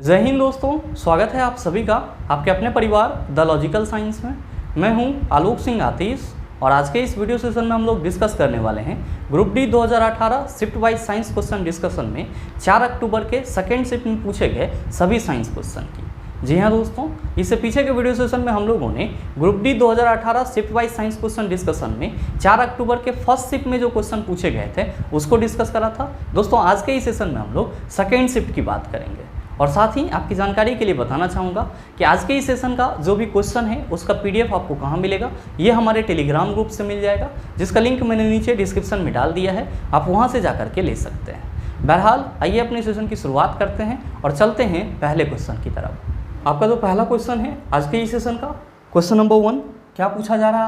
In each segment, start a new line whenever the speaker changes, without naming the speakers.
जय हिंद दोस्तों, स्वागत है आप सभी का आपके अपने परिवार द लॉजिकल साइंस में। मैं हूं आलोक सिंह आतिश और आज के इस वीडियो सेशन में हम लोग डिस्कस करने वाले हैं group D 2018 shift wise science question discussion में 4 अक्टूबर के सेकेंड शिफ्ट में पूछे गए सभी साइंस क्वेश्चन की। जी हाँ दोस्तों, इससे पीछे के वीडियो सेशन में हम लोगों ने group D 2018 shift wise science question discussion में 4 अक्टूबर के फर्स्ट शिफ्ट में जो क्वेश्चन पूछे गए थे उसको डिस्कस करा था। दोस्तों आज के इस सेशन में हम लोग सेकेंड शिफ्ट की बात करेंगे और साथ ही आपकी जानकारी के लिए बताना चाहूँगा कि आज के इस सेशन का जो भी क्वेश्चन है उसका पीडीएफ आपको कहाँ मिलेगा, ये हमारे टेलीग्राम ग्रुप से मिल जाएगा, जिसका लिंक मैंने नीचे डिस्क्रिप्शन में डाल दिया है, आप वहाँ से जा करके ले सकते हैं। बहरहाल आइए अपने सेशन की शुरुआत करते हैं और चलते हैं पहले क्वेश्चन की तरफ। आपका जो पहला क्वेश्चन है आज के इस सेशन का, क्वेश्चन नंबर 1 क्या पूछा जा रहा है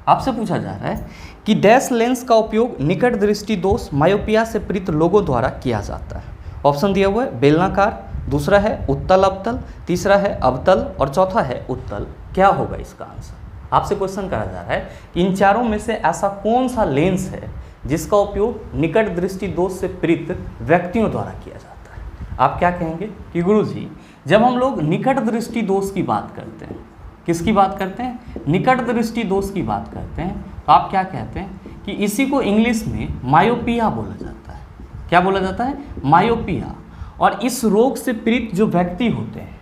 आपसे पूछा जा रहा है कि डैश लेंस का उपयोग निकट दृष्टि दोष मायोपिया से पीड़ित लोगों द्वारा किया जाता है। ऑप्शन दिया हुआ है बेलनाकार, दूसरा है उत्तल अवतल, तीसरा है अवतल और चौथा है उत्तल। क्या होगा इसका आंसर? आपसे क्वेश्चन करा जा रहा है कि इन चारों में से ऐसा कौन सा लेंस है जिसका उपयोग निकट दृष्टि दोष से पीड़ित व्यक्तियों द्वारा किया जाता है। आप क्या कहेंगे कि गुरुजी जब हम लोग निकट दृष्टि दोष की बात करते हैं, किसकी बात करते हैं? निकट दृष्टि दोष की बात करते हैं, तो आप क्या कहते हैं कि इसी को इंग्लिश में मायोपिया बोला जाता है। क्या बोला जाता है? मायोपिया। और इस रोग से पीड़ित जो व्यक्ति होते हैं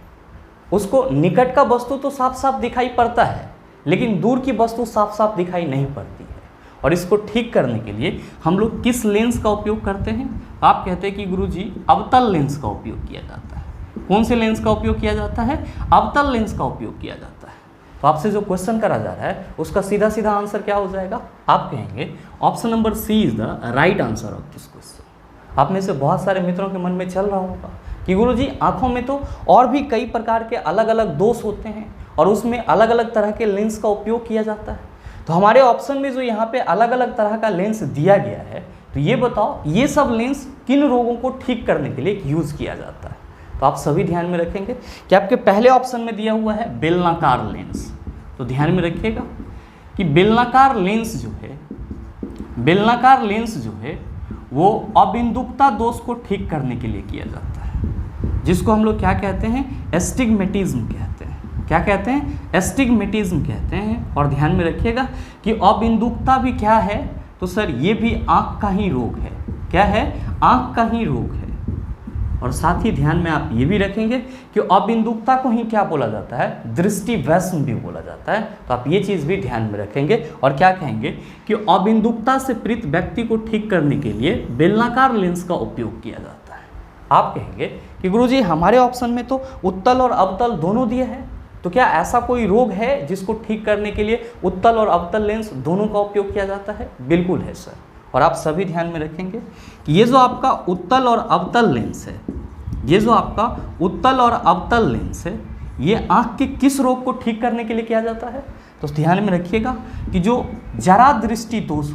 उसको निकट का वस्तु तो साफ साफ दिखाई पड़ता है, लेकिन दूर की वस्तु साफ साफ दिखाई नहीं पड़ती है। और इसको ठीक करने के लिए हम लोग किस लेंस का उपयोग करते हैं? आप कहते हैं कि गुरुजी अवतल लेंस का उपयोग किया जाता है। कौन से लेंस का उपयोग किया जाता है? अवतल लेंस का उपयोग किया जाता है। तो आपसे जो क्वेश्चन करा जा रहा है उसका सीधा सीधा आंसर क्या हो जाएगा? आप कहेंगे option number C is the right answer of this question. आप में से बहुत सारे मित्रों के मन में चल रहा होगा कि गुरुजी आंखों में तो और भी कई प्रकार के अलग अलग दोष होते हैं और उसमें अलग अलग तरह के लेंस का उपयोग किया जाता है। तो हमारे ऑप्शन में जो यहाँ पे अलग अलग तरह का लेंस दिया गया है, तो ये बताओ ये सब लेंस किन रोगों को ठीक करने के लिए यूज़ किया जाता है? तो आप सभी ध्यान में रखेंगे कि आपके पहले ऑप्शन में दिया हुआ है बेलनाकार लेंस। तो ध्यान में रखिएगा कि बेलनाकार लेंस जो है वो अबिंदुकता दोष को ठीक करने के लिए किया जाता है, जिसको हम लोग क्या कहते हैं? एस्टिग्मेटिज्म कहते हैं। क्या कहते हैं? एस्टिग्मेटिज्म कहते हैं। और ध्यान में रखिएगा कि अबिंदुकता भी क्या है? तो सर ये भी आँख का ही रोग है। क्या है? आँख का ही रोग है। और साथ ही ध्यान में आप ये भी रखेंगे कि अबिंदुकता को ही क्या बोला जाता है? दृष्टि वैषम भी बोला जाता है। तो आप ये चीज़ भी ध्यान में रखेंगे और क्या कहेंगे कि अबिंदुकता से पीड़ित व्यक्ति को ठीक करने के लिए बेलनाकार लेंस का उपयोग किया जाता है। आप कहेंगे कि गुरुजी हमारे ऑप्शन में तो उत्तल और अवतल दोनों दिए हैं, तो क्या ऐसा कोई रोग है जिसको ठीक करने के लिए उत्तल और अवतल लेंस दोनों का उपयोग किया जाता है? बिल्कुल है सर। और आप सभी ध्यान में रखेंगे कि ये जो आपका उत्तल और अवतल लेंस है, ये आँख के किस रोग को ठीक करने के लिए किया जाता है? तो ध्यान में रखिएगा कि जो जरा दृष्टि दोष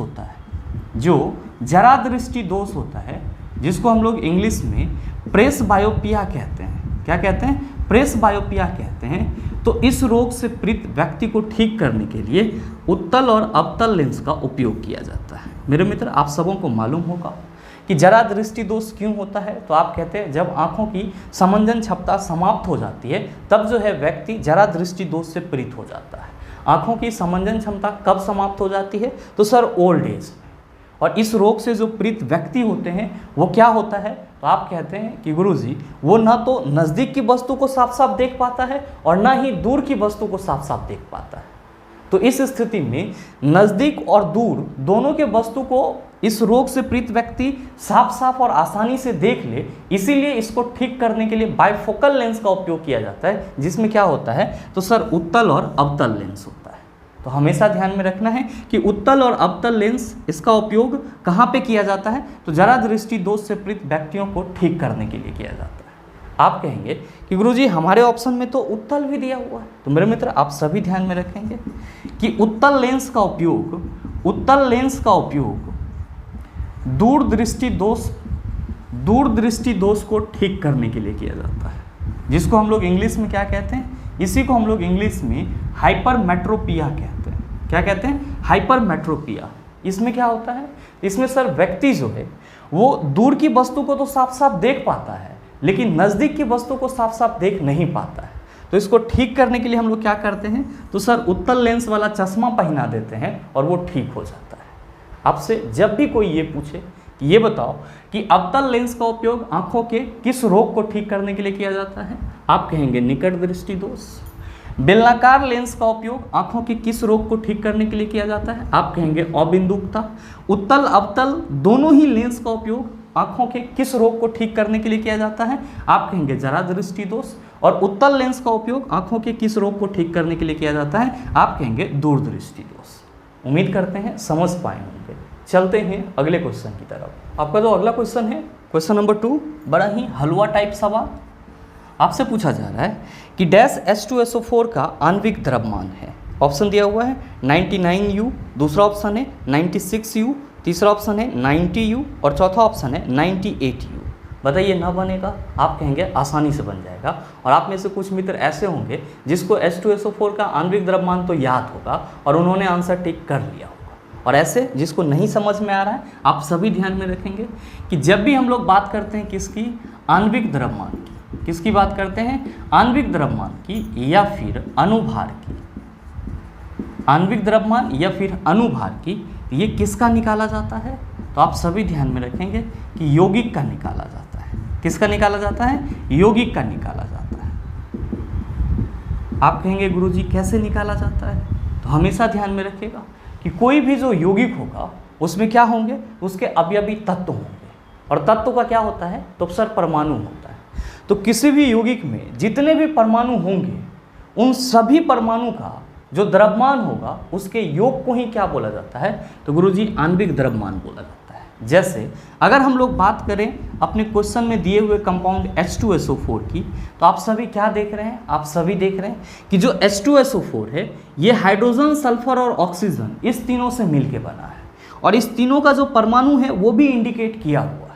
होता है, जिसको हम लोग इंग्लिश में प्रेसबायोपिया कहते हैं। क्या कहते हैं? प्रेसबायोपिया कहते हैं। तो इस रोग से पीड़ित व्यक्ति को ठीक करने के लिए उत्तल और अवतल लेंस का उपयोग किया जाता है। मेरे मित्र, आप सबों को मालूम होगा कि जरा दृष्टि दोष क्यों होता है? तो आप कहते हैं जब आंखों की समंजन क्षमता समाप्त हो जाती है तब जो है व्यक्ति जरा दृष्टि दोष से पीड़ित हो जाता है। आंखों की समंजन क्षमता कब समाप्त हो जाती है? तो सर ओल्ड एज। और इस रोग से जो पीड़ित व्यक्ति होते हैं वो क्या होता है? तो आप कहते हैं कि गुरुजी वो ना तो नज़दीक की वस्तु को साफ साफ देख पाता है और ना ही दूर की वस्तु को साफ साफ देख पाता है। तो इस स्थिति में नज़दीक और दूर दोनों के वस्तु को इस रोग से पीड़ित व्यक्ति साफ साफ और आसानी से देख ले, इसीलिए इसको ठीक करने के लिए बाइफोकल लेंस का उपयोग किया जाता है, जिसमें क्या होता है? तो सर उत्तल और अवतल लेंस होता है। तो हमेशा ध्यान में रखना है कि उत्तल और अवतल लेंस इसका उपयोग कहाँ पे किया जाता है? तो जरा दृष्टि दोष से पीड़ित व्यक्तियों को ठीक करने के लिए किया जाता है। आप कहेंगे कि गुरुजी हमारे ऑप्शन में तो उत्तल भी दिया हुआ है। तो मेरे मित्र, आप सभी ध्यान में रखेंगे कि उत्तल लेंस का उपयोग दूर दृष्टि दोष को ठीक करने के लिए किया जाता है, जिसको हम लोग इंग्लिश में क्या कहते हैं? इसी को हम लोग इंग्लिश में हाइपरमेट्रोपिया कहते हैं। क्या कहते हैं? हाइपरमेट्रोपिया। इसमें क्या होता है? इसमें सर व्यक्ति जो है वो दूर की वस्तु को तो साफ साफ देख पाता है, लेकिन नज़दीक की वस्तु को साफ साफ देख नहीं पाता है। तो इसको ठीक करने के लिए हम लोग क्या करते हैं, तो सर उत्तल लेंस वाला चश्मा पहना देते हैं और वो ठीक हो जाता है। आपसे जब भी कोई ये पूछे ये बताओ कि अवतल लेंस का उपयोग आंखों के किस रोग को ठीक करने के लिए किया जाता है, आप कहेंगे निकट दृष्टि दोष। बेलनाकार लेंस का उपयोग आंखों के किस रोग को ठीक करने के लिए किया जाता है, आप कहेंगे अबिंदुकता। उत्तल अवतल दोनों ही लेंस का उपयोग आंखों के किस रोग को ठीक करने के लिए किया जाता है, आप कहेंगे जरा दृष्टि दोष। और उत्तल लेंस का उपयोग आंखों के किस रोग को ठीक करने के लिए किया जाता है, आप कहेंगे दूरदृष्टि दोष। उम्मीद करते हैं समझ पाए होंगे। चलते हैं अगले क्वेश्चन की तरफ। आपका जो अगला क्वेश्चन है, क्वेश्चन नंबर 2, बड़ा ही हलवा टाइप सवाल। आपसे पूछा जा रहा है कि डैश H2SO4 का आणविक द्रव्यमान है। ऑप्शन दिया हुआ है 99U, दूसरा ऑप्शन है 96U, तीसरा ऑप्शन है 90U और चौथा ऑप्शन है 98U। बताइए ना बनेगा, आप कहेंगे आसानी से बन जाएगा। और आप में से कुछ मित्र ऐसे होंगे जिसको H2SO4 का आणविक द्रव्यमान तो याद होगा और उन्होंने आंसर टिक कर लिया होगा, और ऐसे जिसको नहीं समझ में आ रहा है, आप सभी ध्यान में रखेंगे कि जब भी हम लोग बात करते हैं किसकी, आणविक द्रव्यमान की, किसकी बात करते हैं, आणविक द्रव्यमान की या फिर अनुभार की, आणविक द्रव्यमान या फिर अनुभार की, ये किसका निकाला जाता है, तो आप सभी ध्यान में रखेंगे कि यौगिक का निकाला जाता है। किसका निकाला जाता है, यौगिक का निकाला जाता है। आप कहेंगे गुरुजी कैसे निकाला जाता है, तो हमेशा ध्यान में रखिएगा कि कोई भी जो यौगिक होगा उसमें क्या होंगे, उसके अवयवी तत्व होंगे। और तत्व का क्या होता है, तो सर परमाणु होता है। तो किसी भी यौगिक में जितने भी परमाणु होंगे उन सभी परमाणु का जो द्रव्यमान होगा उसके योग को ही क्या बोला जाता है, तो गुरुजी आणविक द्रव्यमान बोला जाता है। जैसे अगर हम लोग बात करें अपने क्वेश्चन में दिए हुए कंपाउंड H2SO4 की, तो आप सभी क्या देख रहे हैं, आप सभी देख रहे हैं कि जो H2SO4 है ये हाइड्रोजन, सल्फर और ऑक्सीजन इस तीनों से मिलके बना है, और इस तीनों का जो परमाणु है वो भी इंडिकेट किया हुआ है।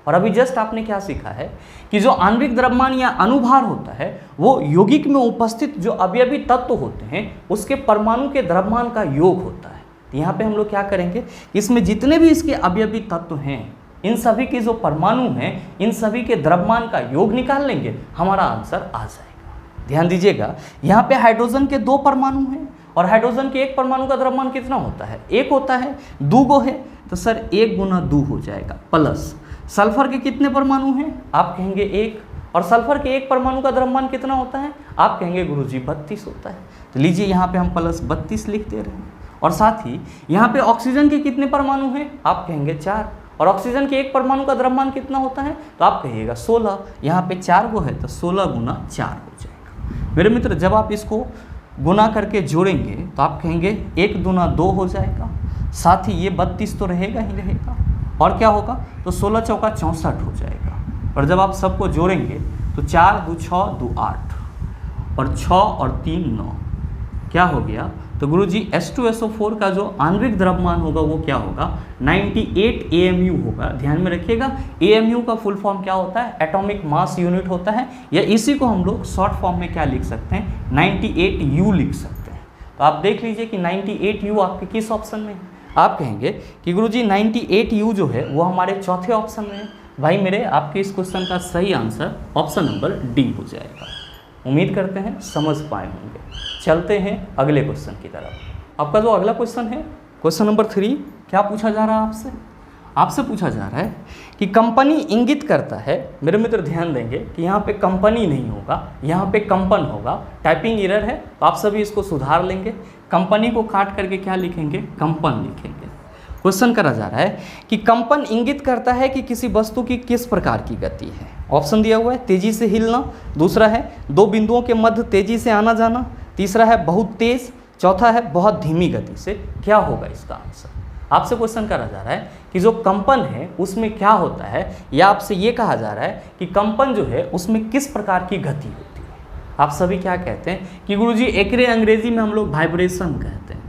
और अभी जस्ट आपने क्या सीखा है कि जो आणविक द्रव्यमान या अनुभार होता है वो यौगिक में उपस्थित जो अवयवी तत्व होते हैं उसके परमाणु के द्रव्यमान का योग होता है। तो यहाँ पे हम लोग क्या करेंगे कि इसमें जितने भी इसके अवयवी तत्व हैं इन सभी के जो परमाणु हैं इन सभी के द्रव्यमान का योग निकाल लेंगे, हमारा आंसर आ जाएगा। ध्यान दीजिएगा, यहाँ पे हाइड्रोजन के 2 परमाणु हैं और हाइड्रोजन के 1 परमाणु का द्रव्यमान कितना होता है, 1 होता है। 2 गो है तो सर 1 गुना 2 हो जाएगा, प्लस सल्फर के कितने परमाणु हैं, आप कहेंगे 1, और सल्फर के 1 परमाणु का द्रव्यमान कितना होता है, आप कहेंगे गुरुजी 32 होता है। तो लीजिए यहाँ पे हम प्लस 32 लिख दे रहे हैं। और साथ ही यहाँ पे ऑक्सीजन के कितने परमाणु हैं, आप कहेंगे 4, और ऑक्सीजन के 1 परमाणु का द्रव्यमान कितना होता है, तो आप कहिएगा 16। यहाँ पे 4 गो है तो 16 गुना 4 हो जाएगा। मेरे मित्र जब आप इसको गुना करके जोड़ेंगे तो आप कहेंगे 1 दूना 2 हो जाएगा, साथ ही ये 32 तो रहेगा ही रहेगा, और क्या होगा, तो 16 चौका 64 हो जाएगा। और जब आप सबको जोड़ेंगे तो 4 2 6 2 8 और 6 और 3 9, क्या हो गया, तो गुरुजी H2SO4 का जो आणविक द्रव्यमान होगा वो क्या होगा, 98 AMU होगा। ध्यान में रखिएगा AMU का फुल फॉर्म क्या होता है, एटॉमिक मास यूनिट होता है, या इसी को हम लोग शॉर्ट फॉर्म में क्या लिख सकते हैं, 98U लिख सकते हैं। तो आप देख लीजिए कि 98U आपके किस ऑप्शन में है, आप कहेंगे कि गुरुजी 98U जो है वो हमारे चौथे ऑप्शन में है। भाई मेरे आपके इस क्वेश्चन का सही आंसर ऑप्शन नंबर डी हो जाएगा। उम्मीद करते हैं समझ पाए होंगे। चलते हैं अगले क्वेश्चन की तरफ। आपका जो अगला क्वेश्चन है क्वेश्चन नंबर 3, क्या पूछा जा रहा है आपसे, आपसे पूछा जा रहा है कि कंपनी इंगित करता है। मेरे मित्र ध्यान देंगे कि यहाँ पे कंपनी नहीं होगा, यहाँ पे कंपन होगा। टाइपिंग एरर है तो आप सभी इसको सुधार लेंगे। कंपनी को काट करके क्या लिखेंगे, कंपन लिखेंगे। क्वेश्चन करा जा रहा है कि कंपन इंगित करता है कि किसी वस्तु की किस प्रकार की गति है। ऑप्शन दिया हुआ है तेजी से हिलना, दूसरा है 2 बिंदुओं के मध्य तेजी से आना जाना, तीसरा है बहुत तेज, चौथा है बहुत धीमी गति से। क्या होगा इसका आंसर, आपसे क्वेश्चन करा जा रहा है कि जो कंपन है उसमें क्या होता है, या आपसे ये कहा जा रहा है कि कंपन जो है उसमें किस प्रकार की गति होती है। आप सभी क्या कहते हैं कि गुरुजी एकरे अंग्रेजी में हम लोग वाइब्रेशन कहते हैं।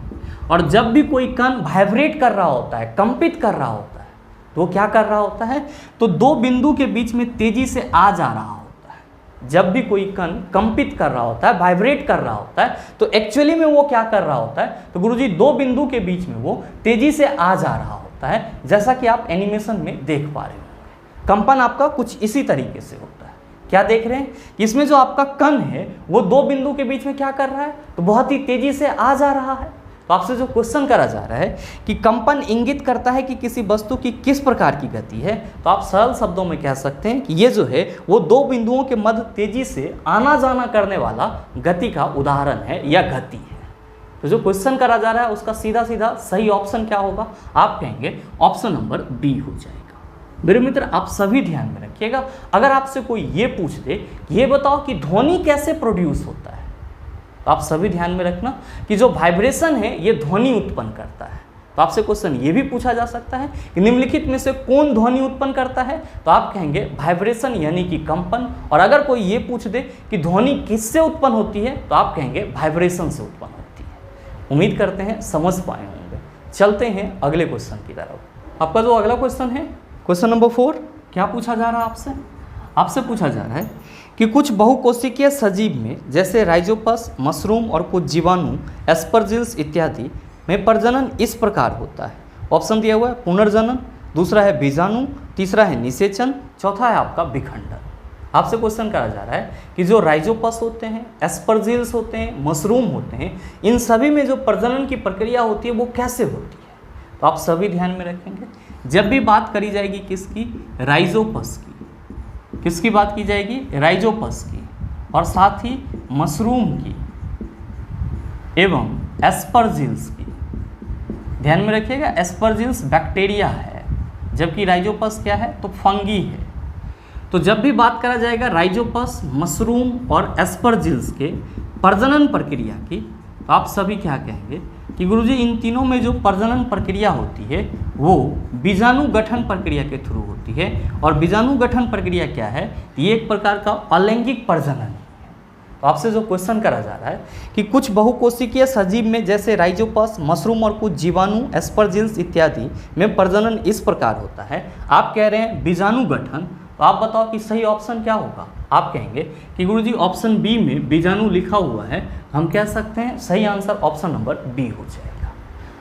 और जब भी कोई कण वाइब्रेट कर रहा होता है, कंपित कर रहा होता है, तो क्या कर रहा होता है, तो 2 बिंदु के बीच में तेजी से आ जा रहा होता है। जब भी कोई कण कंपित कर रहा होता है, वाइब्रेट कर रहा होता है, तो एक्चुअली में वो क्या कर रहा होता है, तो गुरुजी 2 बिंदु के बीच में वो तेजी से आ जा रहा होता है, जैसा कि आप एनिमेशन में देख पा रहे होंगे। कंपन आपका कुछ इसी तरीके से होता है। क्या देख रहे हैं कि इसमें जो आपका कण है वो दो बिंदु के बीच में क्या कर रहा है, तो बहुत ही तेजी से आ जा रहा है। तो आपसे जो क्वेश्चन करा जा रहा है कि कंपन इंगित करता है कि किसी वस्तु की किस प्रकार की गति है, तो आप सरल शब्दों में कह सकते हैं कि ये जो है वो दो बिंदुओं के मध्य तेजी से आना जाना करने वाला गति का उदाहरण है या गति है। तो जो क्वेश्चन करा जा रहा है उसका सीधा सीधा सही ऑप्शन क्या होगा, आप कहेंगे ऑप्शन नंबर बी हो जाएगा। मेरे मित्र आप सभी ध्यान में रखिएगा, अगर आपसे कोई ये पूछ दे ये बताओ कि ध्वनि कैसे प्रोड्यूस होता है, तो आप सभी ध्यान में रखना कि जो वाइब्रेशन है ये ध्वनि उत्पन्न करता है। तो आपसे क्वेश्चन ये भी पूछा जा सकता है कि निम्नलिखित में से कौन ध्वनि उत्पन्न करता है, तो आप कहेंगे वाइब्रेशन यानी कि कंपन। और अगर कोई ये पूछ दे कि ध्वनि किससे उत्पन्न होती है, तो आप कहेंगे वाइब्रेशन से उत्पन्न होती है। उम्मीद करते हैं समझ पाए होंगे। चलते हैं अगले क्वेश्चन की तरफ। आपका जो अगला क्वेश्चन है क्वेश्चन नंबर 4, क्या पूछा जा रहा है आपसे? आपसे पूछा जा रहा है कि कुछ बहुकोशिकीय सजीव में जैसे राइजोपस, मशरूम और कुछ जीवाणु, एस्परजिल्स इत्यादि में प्रजनन इस प्रकार होता है। ऑप्शन दिया हुआ है पुनर्जनन, दूसरा है बीजाणु, तीसरा है निषेचन, चौथा है आपका विखंडन। आपसे क्वेश्चन करा जा रहा है कि जो राइजोपस होते हैं, एस्परजिल्स होते हैं, मशरूम होते हैं, इन सभी में जो प्रजनन की प्रक्रिया होती है वो कैसे होती है। तो आप सभी ध्यान में रखेंगे, जब भी बात करी जाएगी किसकी, राइजोपस की, किसकी बात की जाएगी, राइजोपस की, और साथ ही मशरूम की एवं एस्परजिल्स की। ध्यान में रखिएगा एस्परजिल्स बैक्टीरिया है, जबकि राइजोपस क्या है, तो फंगी है। तो जब भी बात करा जाएगा राइजोपस, मशरूम और एस्परजिल्स के प्रजनन प्रक्रिया की, तो आप सभी क्या कहेंगे कि गुरुजी इन तीनों में जो प्रजनन प्रक्रिया होती है वो बीजाणु गठन प्रक्रिया के थ्रू होती है। और बीजाणु गठन प्रक्रिया क्या है, ये एक प्रकार का अलैंगिक प्रजनन है। तो आपसे जो क्वेश्चन करा जा रहा है कि कुछ बहुकोशिकीय सजीव में जैसे राइजोपस, मशरूम और कुछ जीवाणु, एस्परजिल्स इत्यादि में प्रजनन इस प्रकार होता है। आप कह रहे हैं बीजाणु गठन, तो आप बताओ कि सही ऑप्शन क्या होगा। आप कहेंगे कि गुरुजी ऑप्शन बी में बीजाणु लिखा हुआ है, हम कह सकते हैं सही आंसर ऑप्शन नंबर बी हो जाएगा।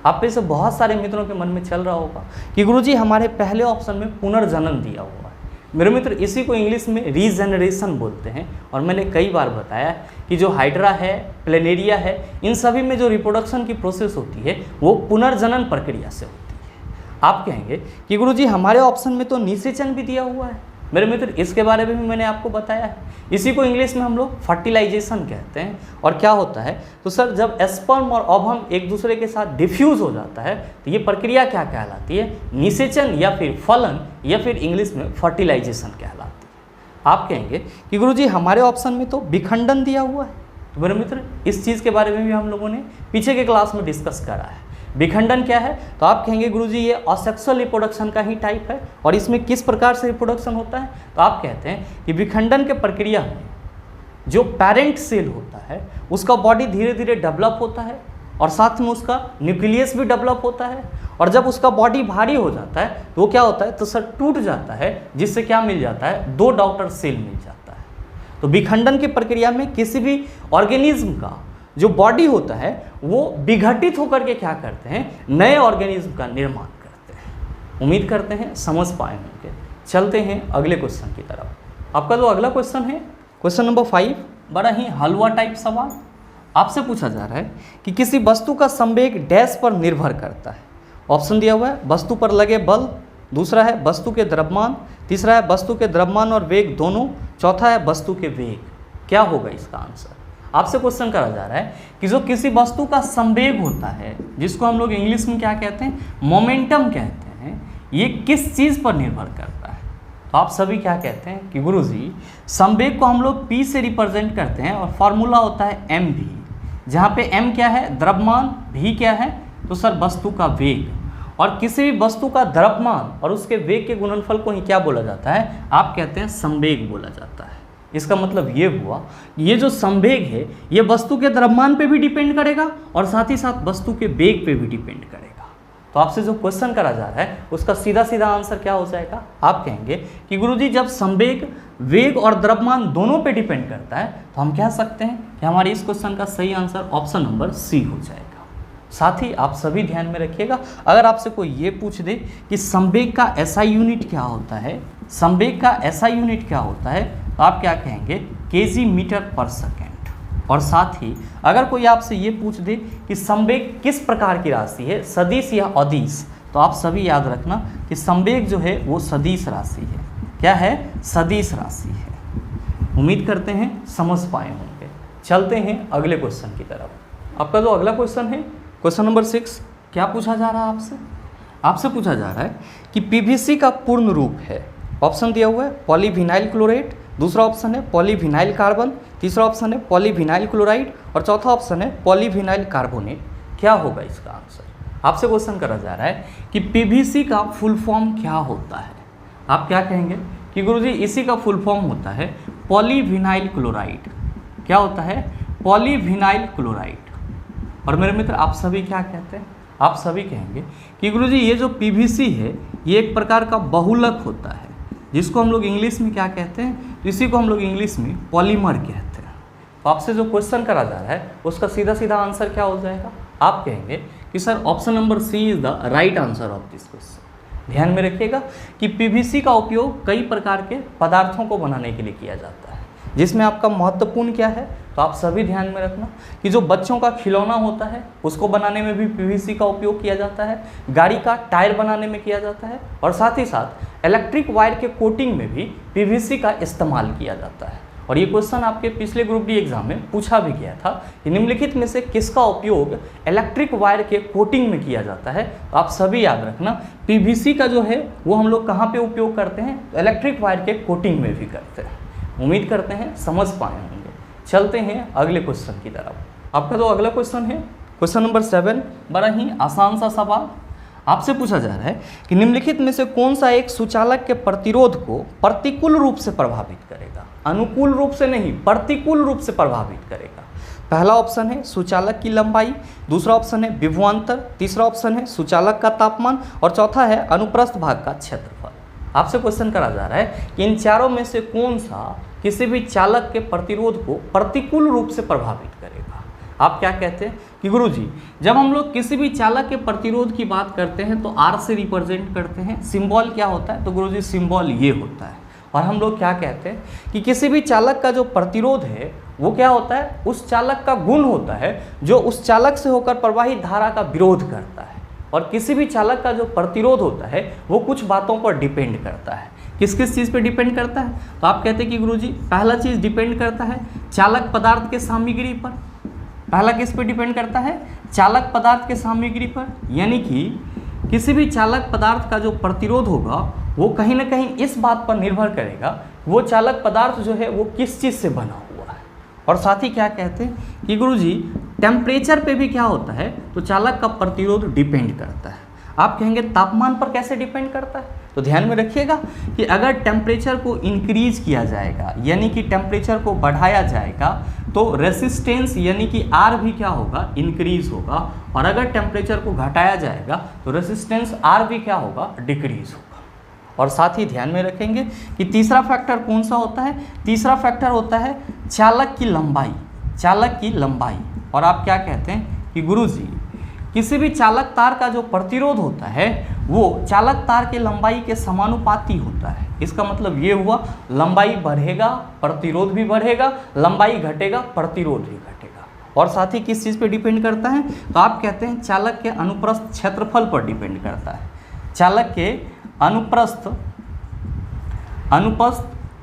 आप में से बहुत सारे मित्रों के मन में चल रहा होगा कि गुरुजी हमारे पहले ऑप्शन में पुनर्जनन दिया हुआ है। मेरे मित्र इसी को इंग्लिश में रीजेनरेशन बोलते हैं। और मैंने कई बार बताया कि जो हाइड्रा है, प्लेनेरिया है, इन सभी में जो रिप्रोडक्शन की प्रोसेस होती है वो पुनर्जनन प्रक्रिया से होती है। आप कहेंगे कि गुरुजी हमारे ऑप्शन में तो निषेचन भी दिया हुआ है। मेरे मित्र इसके बारे में भी मैंने आपको बताया है, इसी को इंग्लिश में हम लोग फर्टिलाइजेशन कहते हैं। और क्या होता है, तो सर जब स्पर्म और ओवम एक दूसरे के साथ डिफ्यूज हो जाता है तो ये प्रक्रिया क्या कहलाती है, निषेचन या फिर फलन या फिर इंग्लिश में फर्टिलाइजेशन कहलाती है। आप कहेंगे कि गुरुजी हमारे ऑप्शन में तो विखंडन दिया हुआ है। तो मेरे मित्र इस चीज़ के बारे में भी हम लोगों ने पीछे के क्लास में डिस्कस करा है। विखंडन क्या है, तो आप कहेंगे गुरुजी ये असेक्सुअल रिप्रोडक्शन का ही टाइप है। और इसमें किस प्रकार से रिप्रोडक्शन होता है, तो आप कहते हैं कि विखंडन के प्रक्रिया में जो पेरेंट सेल होता है उसका बॉडी धीरे धीरे डेवलप होता है और साथ में उसका न्यूक्लियस भी डेवलप होता है। और जब उसका बॉडी भारी हो जाता है तो वो क्या होता है, तो सर टूट जाता है, जिससे क्या मिल जाता है, दो डॉटर सेल मिल जाता है। तो विखंडन की प्रक्रिया में किसी भी ऑर्गेनिज्म का जो बॉडी होता है वो विघटित होकर के क्या करते हैं, नए ऑर्गेनिज्म का निर्माण करते हैं। उम्मीद करते हैं समझ पाए होंगे। चलते हैं अगले क्वेश्चन की तरफ। आपका जो अगला क्वेश्चन है क्वेश्चन नंबर 5, बड़ा ही हलवा टाइप सवाल। आपसे पूछा जा रहा है कि किसी वस्तु का संवेग डैश पर निर्भर करता है। ऑप्शन दिया हुआ है वस्तु पर लगे बल, दूसरा है वस्तु के द्रव्यमान, तीसरा है वस्तु के द्रव्यमान और वेग दोनों, चौथा है वस्तु के वेग। क्या होगा इसका आंसर। आपसे क्वेश्चन करा जा रहा है कि जो किसी वस्तु का संवेग होता है, जिसको हम लोग इंग्लिश में क्या कहते हैं, मोमेंटम कहते हैं, ये किस चीज़ पर निर्भर करता है। तो आप सभी क्या कहते हैं कि गुरुजी संवेग को हम लोग P से रिप्रेजेंट करते हैं और फॉर्मूला होता है mv, जहाँ पे m क्या है, द्रव्यमान, v क्या है, तो सर वस्तु का वेग। और किसी भी वस्तु का द्रव्यमान और उसके वेग के गुणनफल को ही क्या बोला जाता है, आप कहते हैं संवेग बोला जाता है। इसका मतलब ये हुआ, ये जो संवेग है ये वस्तु के द्रव्यमान पे भी डिपेंड करेगा और साथ ही साथ वस्तु के वेग पे भी डिपेंड करेगा। तो आपसे जो क्वेश्चन करा जा रहा है उसका सीधा सीधा आंसर क्या हो जाएगा। आप कहेंगे कि गुरुजी जब संवेग वेग और द्रव्यमान दोनों पे डिपेंड करता है तो हम कह सकते हैं कि हमारे इस क्वेश्चन का सही आंसर ऑप्शन नंबर सी हो जाएगा। साथ ही आप सभी ध्यान में रखिएगा, अगर आपसे कोई ये पूछ दे कि संवेग का एसआई यूनिट क्या होता है, संवेग का एसआई यूनिट क्या होता है, तो आप क्या कहेंगे केजी मीटर पर सेकेंड। और साथ ही अगर कोई आपसे ये पूछ दे कि संवेग किस प्रकार की राशि है, सदिश या अदिश, तो आप सभी याद रखना कि संवेग जो है वो सदिश राशि है। क्या है? सदिश राशि है। उम्मीद करते हैं समझ पाए होंगे। चलते हैं अगले क्वेश्चन की तरफ। आपका जो अगला क्वेश्चन है क्वेश्चन नंबर 6, क्या पूछा जा रहा है आपसे? आपसे पूछा जा रहा है कि पीवीसी का पूर्ण रूप है। ऑप्शन दिया हुआ है पॉलीविनाइल क्लोराइड, दूसरा ऑप्शन है पॉलीविनाइल कार्बन, तीसरा ऑप्शन है पॉलीविनाइल क्लोराइड और चौथा ऑप्शन है पॉलीविनाइल कार्बोनेट। क्या होगा इसका आंसर? आपसे क्वेश्चन करा जा रहा है कि पीवीसी का फुल फॉर्म क्या होता है। आप क्या कहेंगे कि गुरुजी इसी का फुल फॉर्म होता है पॉलीविनाइल क्लोराइड। क्या होता है? Polyvinyl chloride. और मेरे मित्र आप सभी क्या कहते हैं? आप सभी कहेंगे कि गुरुजी ये जो पीवीसी है ये एक प्रकार का बहुलक होता है, जिसको हम लोग इंग्लिश में क्या कहते हैं? तो इसी को हम लोग इंग्लिश में पॉलीमर कहते हैं। तो आपसे जो क्वेश्चन करा जा रहा है उसका सीधा सीधा आंसर क्या हो जाएगा? आप कहेंगे कि sir option number C is the right answer of this question. ध्यान में रखिएगा कि पीवीसी का उपयोग कई प्रकार के पदार्थों को बनाने के लिए किया जाता है, जिसमें आपका महत्वपूर्ण क्या है? तो आप सभी ध्यान में रखना कि जो बच्चों का खिलौना होता है उसको बनाने में भी पीवीसी का उपयोग किया जाता है, गाड़ी का टायर बनाने में किया जाता है और साथ ही साथ इलेक्ट्रिक वायर के कोटिंग में भी पीवीसी का इस्तेमाल किया जाता है। और ये क्वेश्चन आपके पिछले ग्रुप डी एग्जाम में पूछा भी गया था कि निम्नलिखित में से किसका उपयोग इलेक्ट्रिक वायर के कोटिंग में किया जाता है। तो आप सभी याद रखना पीवीसी का जो है वो हम लोग कहाँ पे उपयोग करते हैं? तो इलेक्ट्रिक वायर के कोटिंग में भी करते हैं। उम्मीद करते हैं समझ पाए होंगे। चलते हैं अगले क्वेश्चन की तरफ। आपका जो अगला क्वेश्चन है क्वेश्चन नंबर 7, बड़ा ही आसान सा सवाल। आपसे पूछा जा रहा है कि निम्नलिखित में से कौन सा एक सुचालक के प्रतिरोध को प्रतिकूल रूप से प्रभावित करेगा? अनुकूल रूप से नहीं, प्रतिकूल रूप से प्रभावित करेगा। पहला ऑप्शन है सुचालक की लंबाई, दूसरा ऑप्शन है विभवांतर, तीसरा ऑप्शन है सुचालक का तापमान और चौथा है अनुप्रस्थ भाग का क्षेत्रफल। आपसे क्वेश्चन करा जा रहा है कि इन चारों में से कौन सा किसी भी चालक के प्रतिरोध को प्रतिकूल रूप से प्रभावित करेगा? आप क्या कहते हैं कि गुरुजी जब हम लोग किसी भी चालक के प्रतिरोध की बात करते हैं तो आर से रिप्रेजेंट करते हैं। सिंबल क्या होता है? तो गुरुजी सिंबल ये होता है। और हम लोग क्या कहते हैं कि किसी भी चालक का जो प्रतिरोध है वो क्या होता है? उस चालक का गुण होता है जो उस चालक से होकर प्रवाहित धारा का विरोध करता है। और किसी भी चालक का जो प्रतिरोध होता है वो कुछ बातों पर डिपेंड करता है। किस किस चीज़ पे डिपेंड करता है? तो आप कहते हैं कि गुरुजी पहला चीज़ डिपेंड करता है चालक पदार्थ के सामग्री पर। पहला किस पे डिपेंड करता है? चालक पदार्थ के सामग्री पर। यानी कि किसी भी चालक पदार्थ का जो प्रतिरोध होगा वो कहीं ना कहीं इस बात पर निर्भर करेगा वो चालक पदार्थ जो है वो किस चीज़ से बना हुआ है। और साथ ही क्या कहते हैं कि गुरुजी टेम्परेचर पे भी क्या होता है? तो चालक का प्रतिरोध डिपेंड करता है। आप कहेंगे तापमान पर कैसे डिपेंड करता है? तो ध्यान में रखिएगा कि अगर टेम्परेचर को इंक्रीज किया जाएगा यानी कि टेम्परेचर को बढ़ाया जाएगा तो रेसिस्टेंस यानी कि आर भी क्या होगा? इंक्रीज होगा। और अगर टेम्परेचर को घटाया जाएगा तो रेसिस्टेंस आर भी क्या होगा? डिक्रीज होगा। और साथ ही ध्यान में रखेंगे कि तीसरा फैक्टर कौन सा होता है? तीसरा फैक्टर होता है चालक की लंबाई। चालक की लंबाई। और आप क्या कहते हैं कि गुरुजी किसी भी चालक तार का जो प्रतिरोध होता है वो चालक तार के लंबाई के समानुपाती होता है। इसका मतलब ये हुआ लंबाई बढ़ेगा प्रतिरोध भी बढ़ेगा, लंबाई घटेगा प्रतिरोध भी घटेगा। और साथ ही किस चीज़ पे डिपेंड करता है? तो आप कहते हैं चालक के अनुप्रस्थ क्षेत्रफल पर डिपेंड करता है। चालक के अनुप्रस्थ